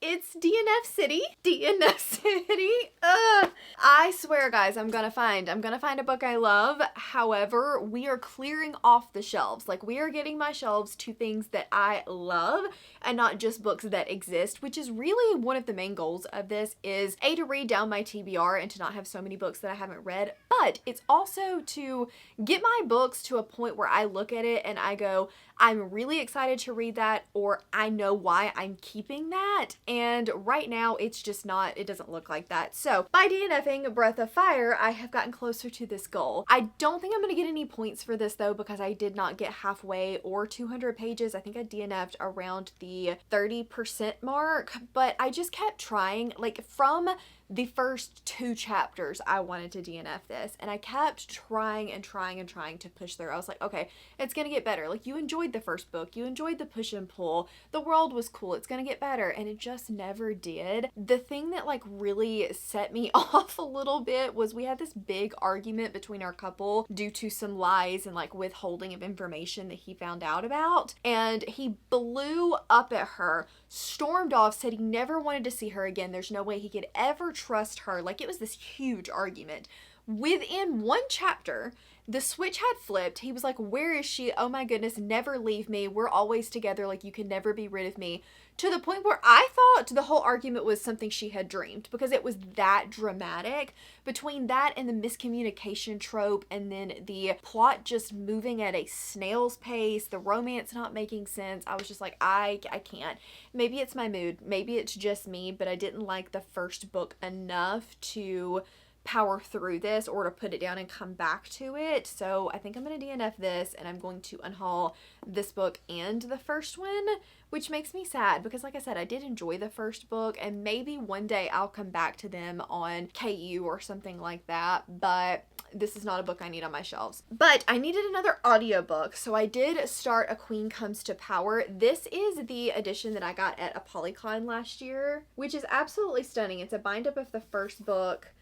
it's DNF City. DNF City. I swear, guys, I'm gonna find a book I love. However, we are clearing off the shelves. Like, we are getting my shelves to things that I love and not just books that exist, which is really one of the main goals of this, is A, to read down my TBR and to not have so many books that I haven't read, but it's also to get my books to a point where I look at it and I go, I'm really excited to read that, or I know why I'm keeping that. And right now it's just not, it doesn't look like that. So by DNFing Breath of Fire, I have gotten closer to this goal. I don't think I'm going to get any points for this though, because I did not get halfway or 200 pages. I think I DNF'd around the 30% mark, but I just kept trying. Like, from the first 2 chapters, I wanted to DNF this, and I kept trying to push through. I was like, okay, it's gonna get better. Like, you enjoyed the first book, you enjoyed the push and pull, the world was cool, it's gonna get better, and it just never did. The thing that like really set me off a little bit was we had this big argument between our couple due to some lies and like withholding of information that he found out about, and he blew up at her, stormed off, said he never wanted to see her again, there's no way he could ever trust her. Like, it was this huge argument. Within 1 chapter, the switch had flipped. He was like, where is she? Oh my goodness, never leave me. We're always together. Like, you can never be rid of me. To the point where I thought the whole argument was something she had dreamed, because it was that dramatic. Between that and the miscommunication trope, and then the plot just moving at a snail's pace, the romance not making sense, I was just like, I can't. Maybe it's my mood. Maybe it's just me, but I didn't like the first book enough to power through this or to put it down and come back to it. So I think I'm going to DNF this, and I'm going to unhaul this book and the first one, which makes me sad because, like I said, I did enjoy the first book, and maybe one day I'll come back to them on KU or something like that, but this is not a book I need on my shelves. But I needed another audiobook, so I did start A Queen Comes to Power. This is the edition that I got at a Polycon last year, which is absolutely stunning. It's a bind up of the first book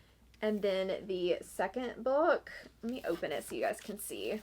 And then the second book, let me open it so you guys can see.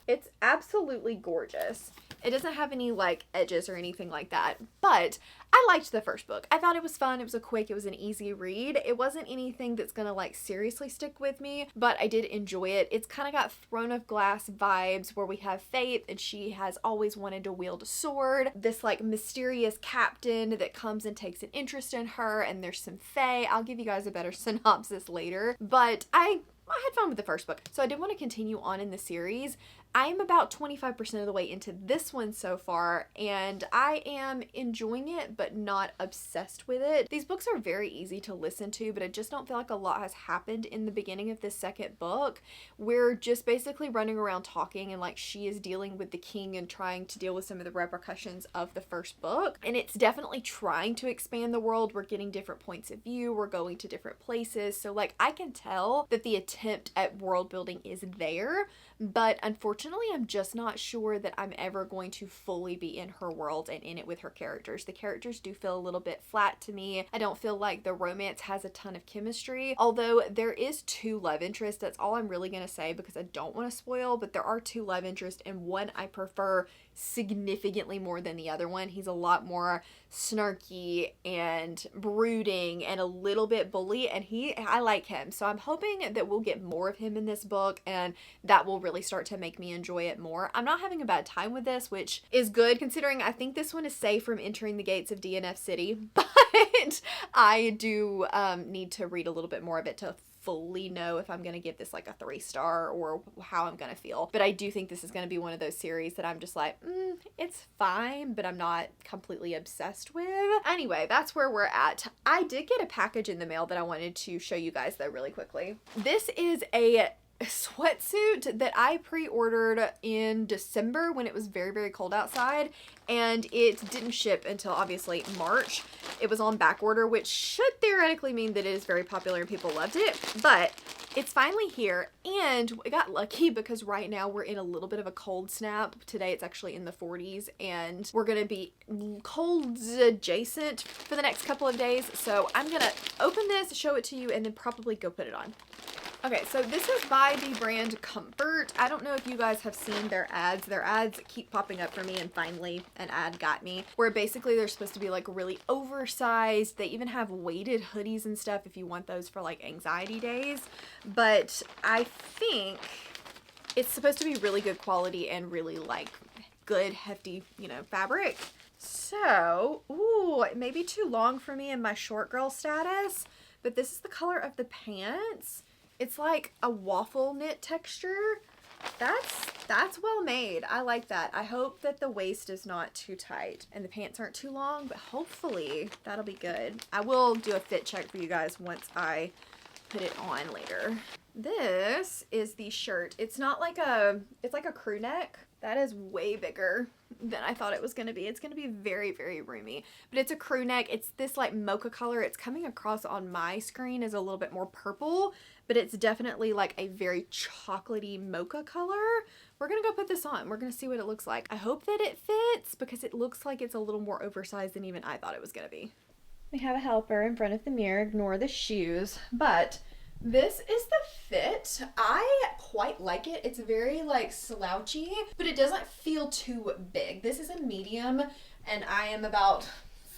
It's absolutely gorgeous. It doesn't have any like edges or anything like that, but I liked the first book. I thought it was fun. It was a quick, it was an easy read. It wasn't anything that's gonna like seriously stick with me, but I did enjoy it. It's kind of got Throne of Glass vibes where we have Faith and she has always wanted to wield a sword. This like mysterious captain that comes and takes an interest in her, and there's some fae. I'll give you guys a better synopsis later, but I had fun with the first book, so I did want to continue on in the series. I am about 25% of the way into this one so far, and I am enjoying it, but not obsessed with it. These books are very easy to listen to, but I just don't feel like a lot has happened in the beginning of this second book. We're just basically running around talking, and like she is dealing with the king and trying to deal with some of the repercussions of the first book. And it's definitely trying to expand the world. We're getting different points of view. We're going to different places. So like I can tell that the attempt at world building is there, but unfortunately I'm just not sure that I'm ever going to fully be in her world and in it with her characters. The characters do feel a little bit flat to me. I don't feel like the romance has a ton of chemistry, although there is 2 love interests. That's all I'm really gonna say because I don't want to spoil, but there are 2 love interests, and one I prefer significantly more than the other one. He's a lot more snarky and brooding and a little bit bully, and I like him. So I'm hoping that we'll get more of him in this book, and that will really start to make me enjoy it more. I'm not having a bad time with this, which is good considering I think this one is safe from entering the gates of DNF City, but I do need to read a little bit more of it to fully know if I'm gonna give this like a 3-star or how I'm gonna feel. But I do think this is gonna be one of those series that I'm just like, it's fine, but I'm not completely obsessed with. Anyway, that's where we're at. I did get a package in the mail that I wanted to show you guys though really quickly. This is a sweatsuit that I pre-ordered in December when it was very, very cold outside, and it didn't ship until obviously March. It was on back order, which should theoretically mean that it is very popular and people loved it, but it's finally here, and we got lucky because right now we're in a little bit of a cold snap. Today it's actually in the 40s, and we're gonna be cold adjacent for the next couple of days. So I'm gonna open this, show it to you, and then probably go put it on. Okay, so this is by the brand Comfort. I don't know if you guys have seen their ads. Their ads keep popping up for me, and finally an ad got me, where basically they're supposed to be like really oversized. They even have weighted hoodies and stuff if you want those for like anxiety days. But I think it's supposed to be really good quality and really like good hefty, you know, fabric. So, ooh, it may be too long for me in my short girl status, but this is the color of the pants. It's like a waffle knit texture. That's well made. I like that. I hope that the waist is not too tight and the pants aren't too long, but hopefully that'll be good. I will do a fit check for you guys once I put it on later. This is the shirt. It's not like it's like a crew neck. That is way bigger than I thought it was going to be. It's going to be very, very roomy, but it's a crew neck. It's this like mocha color. It's coming across on my screen as a little bit more purple, but it's definitely like a very chocolatey mocha color. We're going to go put this on. We're going to see what it looks like. I hope that it fits because it looks like it's a little more oversized than even I thought it was going to be. We have a helper in front of the mirror. Ignore the shoes, but this is the fit. I quite like it. It's very like slouchy, but it doesn't feel too big. This is a medium, and I am about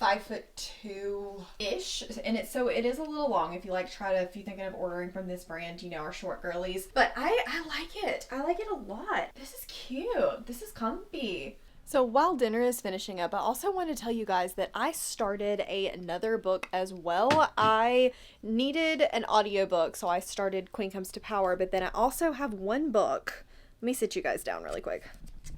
5'2"-ish, and it is a little long if you're thinking of ordering from this brand, you know, our short girlies. But I like it. I like it a lot. This is cute. This is comfy. So while dinner is finishing up, I also want to tell you guys that I started another book as well. I needed an audiobook, so I started Queen Comes to Power, but then I also have one book. Let me sit you guys down really quick.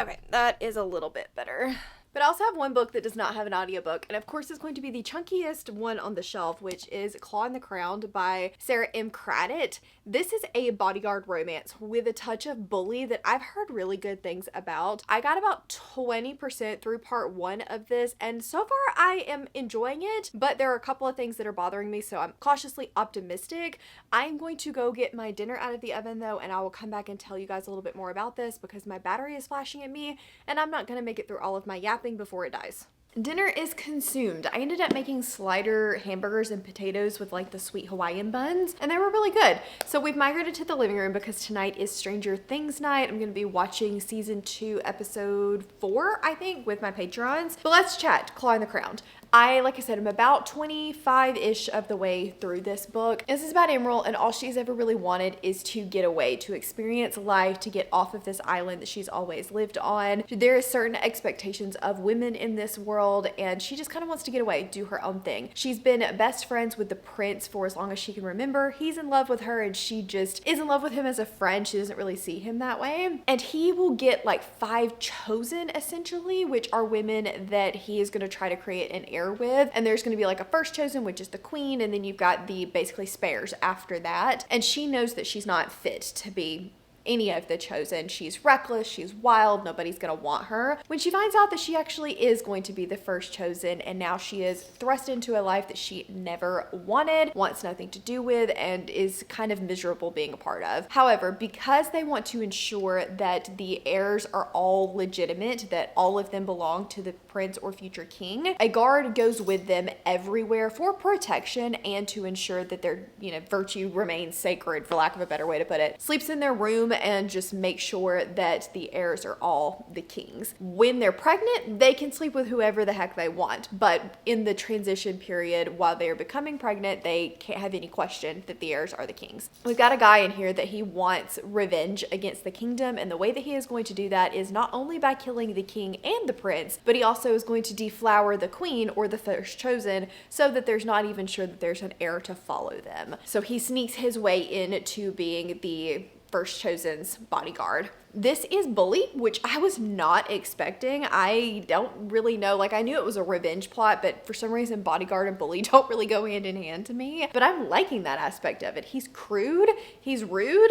Okay, that is a little bit better. But I also have one book that does not have an audiobook, and of course it's going to be the chunkiest one on the shelf, which is Claw in the Crown by Sarah M. Craddock. This is a bodyguard romance with a touch of bully that I've heard really good things about. I got about 20% through part 1 of this, and so far I am enjoying it, but there are a couple of things that are bothering me, so I'm cautiously optimistic. I'm going to go get my dinner out of the oven though, and I will come back and tell you guys a little bit more about this because my battery is flashing at me, and I'm not going to make it through all of my yapping before it dies. Dinner is consumed. I ended up making slider hamburgers and potatoes with like the sweet Hawaiian buns, and they were really good. So we've migrated to the living room because tonight is Stranger Things night. I'm gonna be watching season 2, episode 4, I think, with my patrons. But let's chat, Clawing the Crown. Like I said, I'm about 25-ish of the way through this book. This is about Emerald, and all she's ever really wanted is to get away, to experience life, to get off of this island that she's always lived on. There is certain expectations of women in this world, and she just kind of wants to get away, do her own thing. She's been best friends with the prince for as long as she can remember. He's in love with her, and she just is in love with him as a friend. She doesn't really see him that way. And he will get like 5 chosen, essentially, which are women that he is going to try to create an heir with. And there's going to be like a first chosen, which is the queen, and then you've got the basically spares after that. And she knows that she's not fit to be any of the chosen. She's reckless, she's wild, nobody's gonna want her. When she finds out that she actually is going to be the first chosen, and now she is thrust into a life that she never wanted, wants nothing to do with, and is kind of miserable being a part of. However, because they want to ensure that the heirs are all legitimate, that all of them belong to the prince or future king, a guard goes with them everywhere for protection and to ensure that their, virtue remains sacred, for lack of a better way to put it. Sleeps in their room and just make sure that the heirs are all the kings. When they're pregnant, they can sleep with whoever the heck they want, but in the transition period while they are becoming pregnant, they can't have any question that the heirs are the kings. We've got a guy in here that he wants revenge against the kingdom, and the way that he is going to do that is not only by killing the king and the prince, but he also is going to deflower the queen or the first chosen so that there's not even sure that there's an heir to follow them. So he sneaks his way into being the first chosen's bodyguard. This is Bully, which I was not expecting. I don't really know, I knew it was a revenge plot, but for some reason bodyguard and bully don't really go hand in hand to me. But I'm liking that aspect of it. He's crude, he's rude,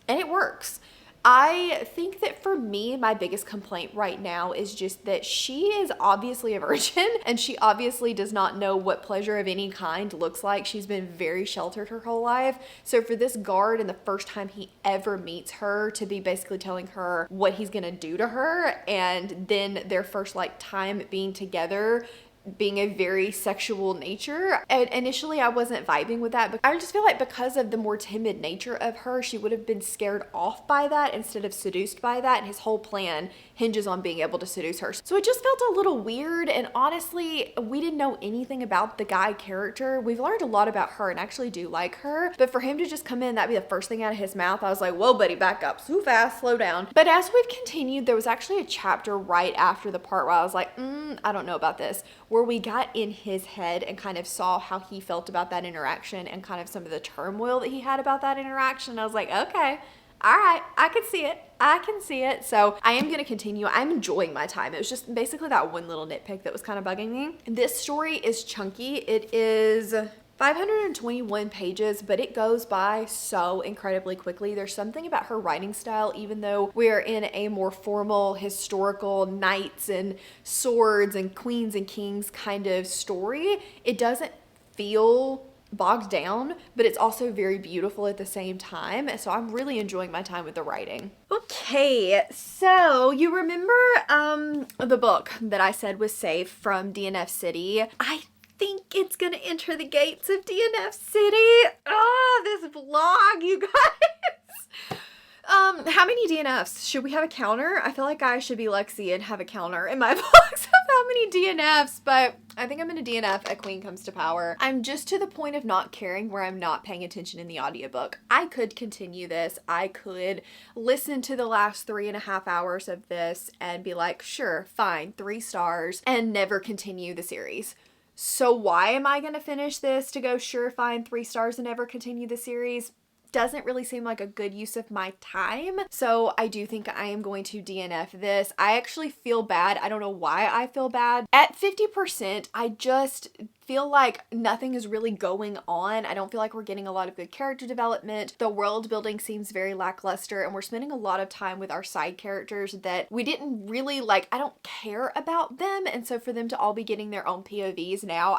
and it works. I think that for me, my biggest complaint right now is just that she is obviously a virgin, and she obviously does not know what pleasure of any kind looks like. She's been very sheltered her whole life. So for this guard, and the first time he ever meets her, to be basically telling her what he's gonna do to her, and then their first time being together being a very sexual nature. And initially I wasn't vibing with that, but I just feel like because of the more timid nature of her, she would have been scared off by that instead of seduced by that. And his whole plan hinges on being able to seduce her. So it just felt a little weird. And honestly, we didn't know anything about the guy character. We've learned a lot about her and actually do like her. But for him to just come in, that'd be the first thing out of his mouth. I was like, whoa, buddy, back up. So fast, slow down. But as we've continued, there was actually a chapter right after the part where I was like, I don't know about this, where we got in his head and kind of saw how he felt about that interaction and kind of some of the turmoil that he had about that interaction. I was like, okay, all right, I can see it. I can see it. So I am going to continue. I'm enjoying my time. It was just basically that one little nitpick that was kind of bugging me. This story is chunky. It is 521 pages, but it goes by so incredibly quickly. There's something about her writing style, even though we're in a more formal historical knights and swords and queens and kings kind of story, it doesn't feel bogged down, but it's also very beautiful at the same time. So I'm really enjoying my time with the writing. Okay, so you remember the book that I said was safe from DNF City? I think it's gonna enter the gates of DNF City. Oh, this vlog, you guys. How many DNFs? Should we have a counter? I feel like I should be Lexi and have a counter in my vlogs of how many DNFs, but I think I'm gonna DNF A Queen Comes to Power. I'm just to the point of not caring where I'm not paying attention in the audiobook. I could continue this. I could listen to the last 3.5 hours of this and be like, sure, fine, 3 stars, and never continue the series. So why am I gonna finish this to go sure, fine, 3 stars and never continue the series? Doesn't really seem like a good use of my time. So I do think I am going to DNF this. I actually feel bad. I don't know why I feel bad. At 50%, I just feel like nothing is really going on. I don't feel like we're getting a lot of good character development. The world building seems very lackluster, and we're spending a lot of time with our side characters that we didn't really like. I don't care about them, and so for them to all be getting their own POVs now,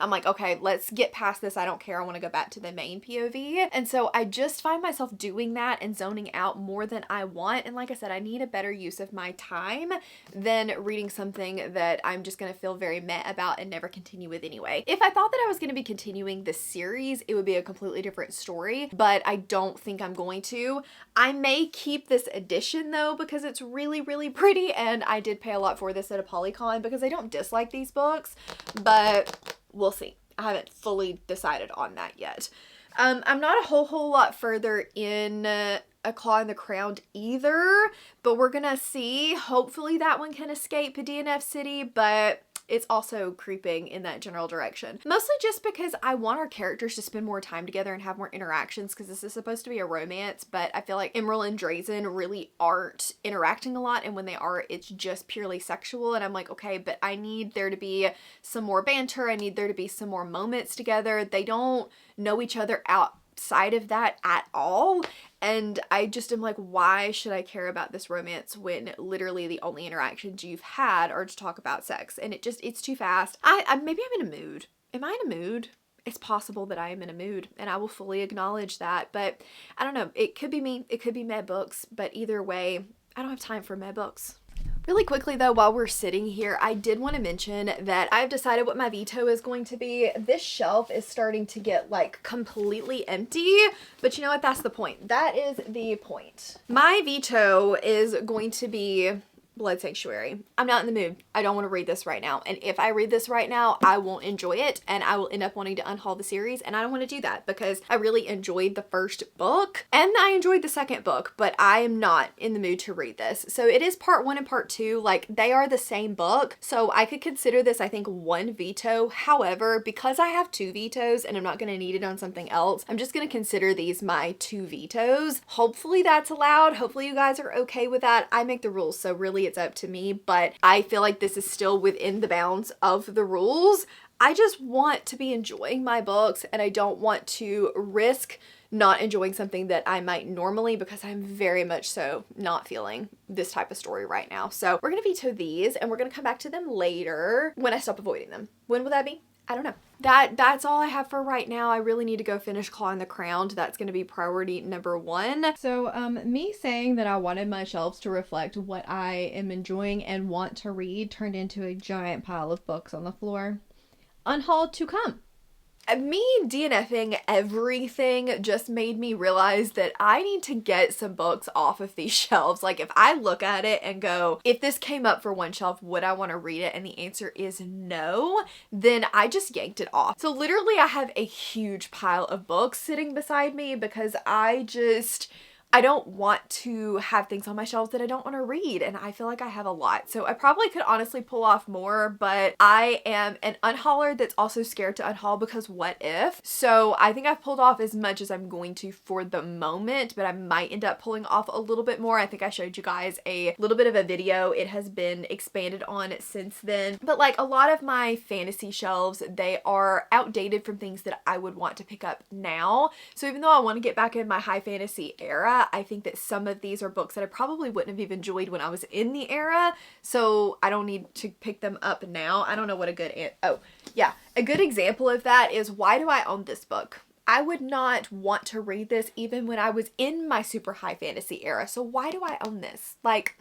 I'm like, okay, let's get past this. I don't care. I want to go back to the main POV. And so I I just find myself doing that and zoning out more than I want. And like I said, I need a better use of my time than reading something that I'm just going to feel very meh about and never continue with anyway. If I thought that I was going to be continuing this series, it would be a completely different story, but I don't think I'm going to. I may keep this edition though, because it's really, really pretty, and I did pay a lot for this at a Polycon because I don't dislike these books, but we'll see. I haven't fully decided on that yet. I'm not a whole lot further in A Claw in the Crown either, but we're gonna see. Hopefully that one can escape DNF City, but it's also creeping in that general direction. Mostly just because I want our characters to spend more time together and have more interactions, because this is supposed to be a romance, but I feel like Emerald and Drazen really aren't interacting a lot, and when they are, it's just purely sexual, and I'm like, okay, but I need there to be some more banter, I need there to be some more moments together. They don't know each other outside of that at all, and I just am like, why should I care about this romance when literally the only interactions you've had are to talk about sex? And it's too fast. Maybe I'm in a mood. Am I in a mood? It's possible that I am in a mood, and I will fully acknowledge that, but I don't know. It could be me. It could be med books, but either way, I don't have time for med books. Really quickly though, while we're sitting here, I did want to mention that I've decided what my veto is going to be. This shelf is starting to get like completely empty, but you know what? That's the point. That is the point. My veto is going to be Blood Sanctuary. I'm not in the mood. I don't want to read this right now. And if I read this right now, I won't enjoy it and I will end up wanting to unhaul the series. And I don't want to do that because I really enjoyed the first book and I enjoyed the second book, but I am not in the mood to read this. So it is part 1 and part 2. Like, they are the same book. So I could consider this, I think, 1 veto. However, because I have 2 vetoes and I'm not going to need it on something else, I'm just going to consider these my 2 vetoes. Hopefully that's allowed. Hopefully you guys are okay with that. I make the rules, so really it's up to me, but I feel like this is still within the bounds of the rules. I just want to be enjoying my books and I don't want to risk not enjoying something that I might normally, because I'm very much so not feeling this type of story right now. So we're going to veto these and we're going to come back to them later when I stop avoiding them. When will that be? I don't know. That's all I have for right now. I really need to go finish Claw in the Crown. That's going to be priority number 1. So me saying that I wanted my shelves to reflect what I am enjoying and want to read turned into a giant pile of books on the floor. Unhauled to come. Me DNFing everything just made me realize that I need to get some books off of these shelves. Like, if I look at it and go, if this came up for one shelf, would I want to read it? And the answer is no, then I just yanked it off. So literally I have a huge pile of books sitting beside me because I don't want to have things on my shelves that I don't want to read, and I feel like I have a lot. So I probably could honestly pull off more, but I am an unhauler that's also scared to unhaul because what if? So I think I've pulled off as much as I'm going to for the moment, but I might end up pulling off a little bit more. I think I showed you guys a little bit of a video. It has been expanded on since then. But like, a lot of my fantasy shelves, they are outdated from things that I would want to pick up now. So even though I want to get back in my high fantasy era, I think that some of these are books that I probably wouldn't have even enjoyed when I was in the era, so I don't need to pick them up now. I don't know what a good a good example of that is, why do I own this book? I would not want to read this even when I was in my super high fantasy era, so why do I own this? Like,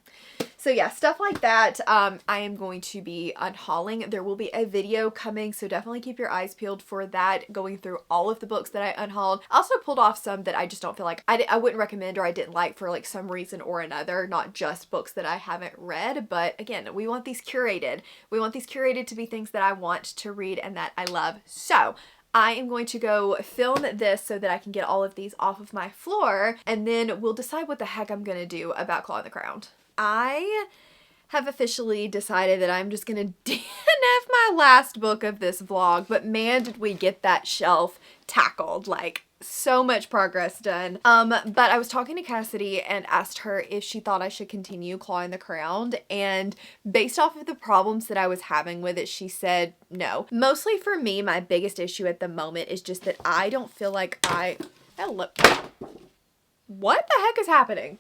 so yeah, stuff like that I am going to be unhauling. There will be a video coming, so definitely keep your eyes peeled for that, going through all of the books that I unhauled. I also pulled off some that I just don't feel like I wouldn't recommend or I didn't like for like some reason or another, not just books that I haven't read, but again, we want these curated. We want these curated to be things that I want to read and that I love. So I am going to go film this so that I can get all of these off of my floor, and then we'll decide what the heck I'm going to do about Claw in the Crown. I have officially decided that I'm just going to DNF my last book of this vlog, but man, did we get that shelf tackled. Like, so much progress done. But I was talking to Cassidy and asked her if she thought I should continue Claw in the Crown, and based off of the problems that I was having with it, she said no. Mostly for me, my biggest issue at the moment is just that I don't feel like hello. What the heck is happening?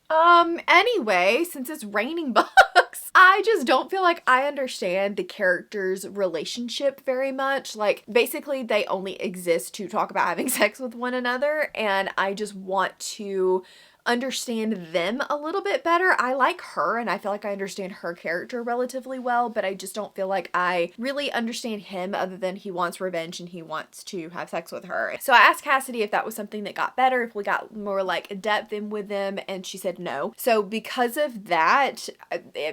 Anyway, since it's raining bugs, I just don't feel like I understand the characters' relationship very much. Like, basically, they only exist to talk about having sex with one another, and I just want to understand them a little bit better. I like her, and I feel like I understand her character relatively well, but I just don't feel like I really understand him other than he wants revenge and he wants to have sex with her. So I asked Cassidy if that was something that got better, if we got more like depth in with them, and she said no. So because of that,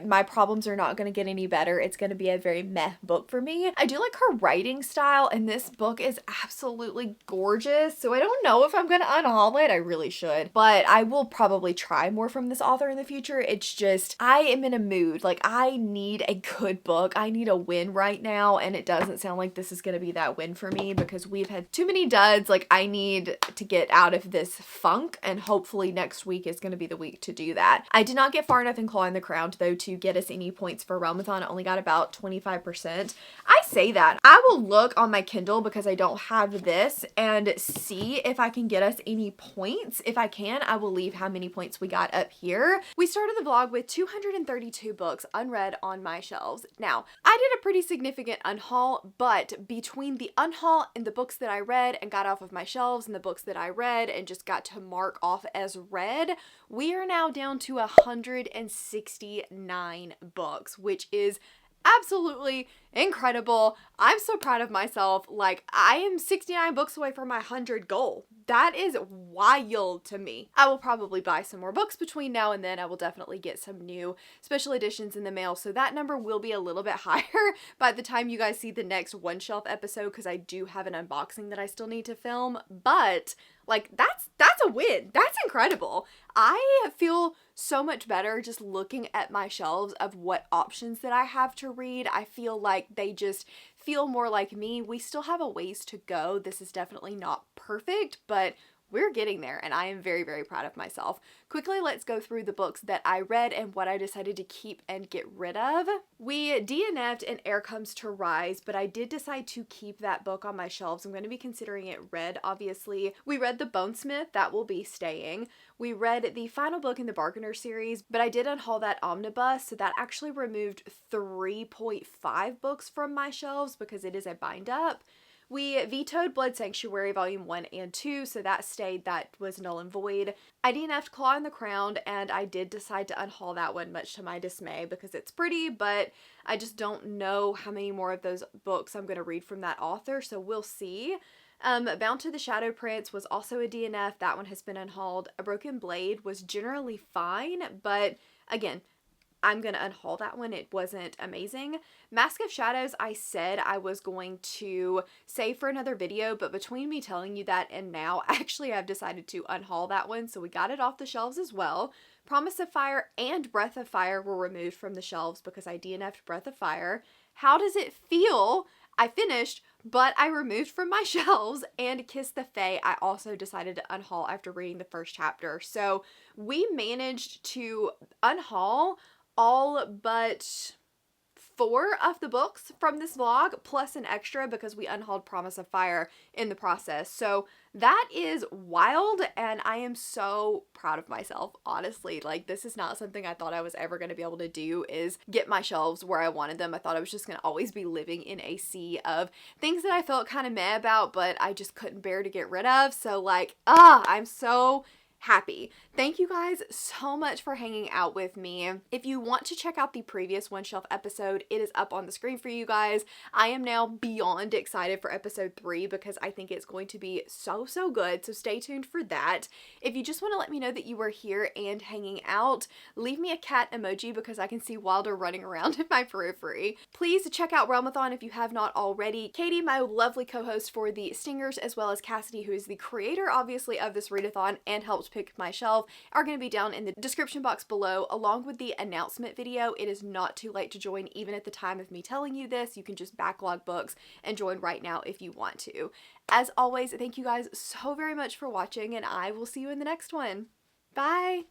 my problems are not going to get any better. It's going to be a very meh book for me. I do like her writing style, and this book is absolutely gorgeous. So I don't know if I'm going to unhaul it. I really should, but I will probably try more from this author in the future. It's just, I am in a mood. Like, I need a good book. I need a win right now, and it doesn't sound like this is going to be that win for me because we've had too many duds. Like, I need to get out of this funk, and hopefully next week is going to be the week to do that. I did not get far enough in Clawing the Crown, though, to get us any points for Realmathon. I only got about 25%. I say that. I will look on my Kindle because I don't have this and see if I can get us any points. If I can, I will leave how many points we got up here. We started the vlog with 232 books unread on my shelves. Now, I did a pretty significant unhaul, but between the unhaul and the books that I read and got off of my shelves and the books that I read and just got to mark off as read, we are now down to 169 books, which is absolutely incredible. I'm so proud of myself. Like, I am 69 books away from my 100 goal. That is wild to me. I will probably buy some more books between now and then. I will definitely get some new special editions in the mail, so that number will be a little bit higher by the time you guys see the next One Shelf episode, because I do have an unboxing that I still need to film. But like, that's a win. That's incredible. I feel so much better just looking at my shelves of what options that I have to read. I feel like they just feel more like me. We still have a ways to go. This is definitely not perfect, but we're getting there, and I am very, very proud of myself. Quickly, let's go through the books that I read and what I decided to keep and get rid of. We DNF'd and Air Comes to Rise, but I did decide to keep that book on my shelves. I'm going to be considering it read, obviously. We read The Bonesmith, that will be staying. We read the final book in the Bargainer series, but I did unhaul that omnibus, so that actually removed 3.5 books from my shelves because it is a bind up. We vetoed Blood Sanctuary Volume 1 and 2, so that stayed. That was null and void. I DNF'd Clawing the Crown, and I did decide to unhaul that one, much to my dismay, because it's pretty, but I just don't know how many more of those books I'm going to read from that author, so we'll see. Bound to the Shadow Prince was also a DNF. That one has been unhauled. A Broken Blade was generally fine, but again, I'm going to unhaul that one. It wasn't amazing. Mask of Shadows, I said I was going to save for another video, but between me telling you that and now, actually I've decided to unhaul that one, so we got it off the shelves as well. Promise of Fire and Breath of Fire were removed from the shelves because I DNF'd Breath of Fire. How Does It Feel? I finished, but I removed from my shelves, and Kiss the Fae I also decided to unhaul after reading the first chapter. So we managed to unhaul all but 4 of the books from this vlog, plus an extra because we unhauled Promise of Fire in the process. So that is wild, and I am so proud of myself, honestly. Like, this is not something I thought I was ever going to be able to do, is get my shelves where I wanted them. I thought I was just going to always be living in a sea of things that I felt kind of meh about, but I just couldn't bear to get rid of. So like, I'm so happy. Thank you guys so much for hanging out with me. If you want to check out the previous One Shelf episode, it is up on the screen for you guys. I am now beyond excited for episode 3 because I think it's going to be so good, so stay tuned for that. If you just want to let me know that you were here and hanging out, leave me a cat emoji because I can see Wilder running around in my periphery. Please check out Realmathon if you have not already. Katie, my lovely co-host for the Stingers, as well as Cassidy, who is the creator, obviously, of this readathon and helped pick my shelf, are going to be down in the description box below, along with the announcement video. It is not too late to join, even at the time of me telling you this. You can just backlog books and join right now if you want to. As always, thank you guys so very much for watching, and I will see you in the next one. Bye!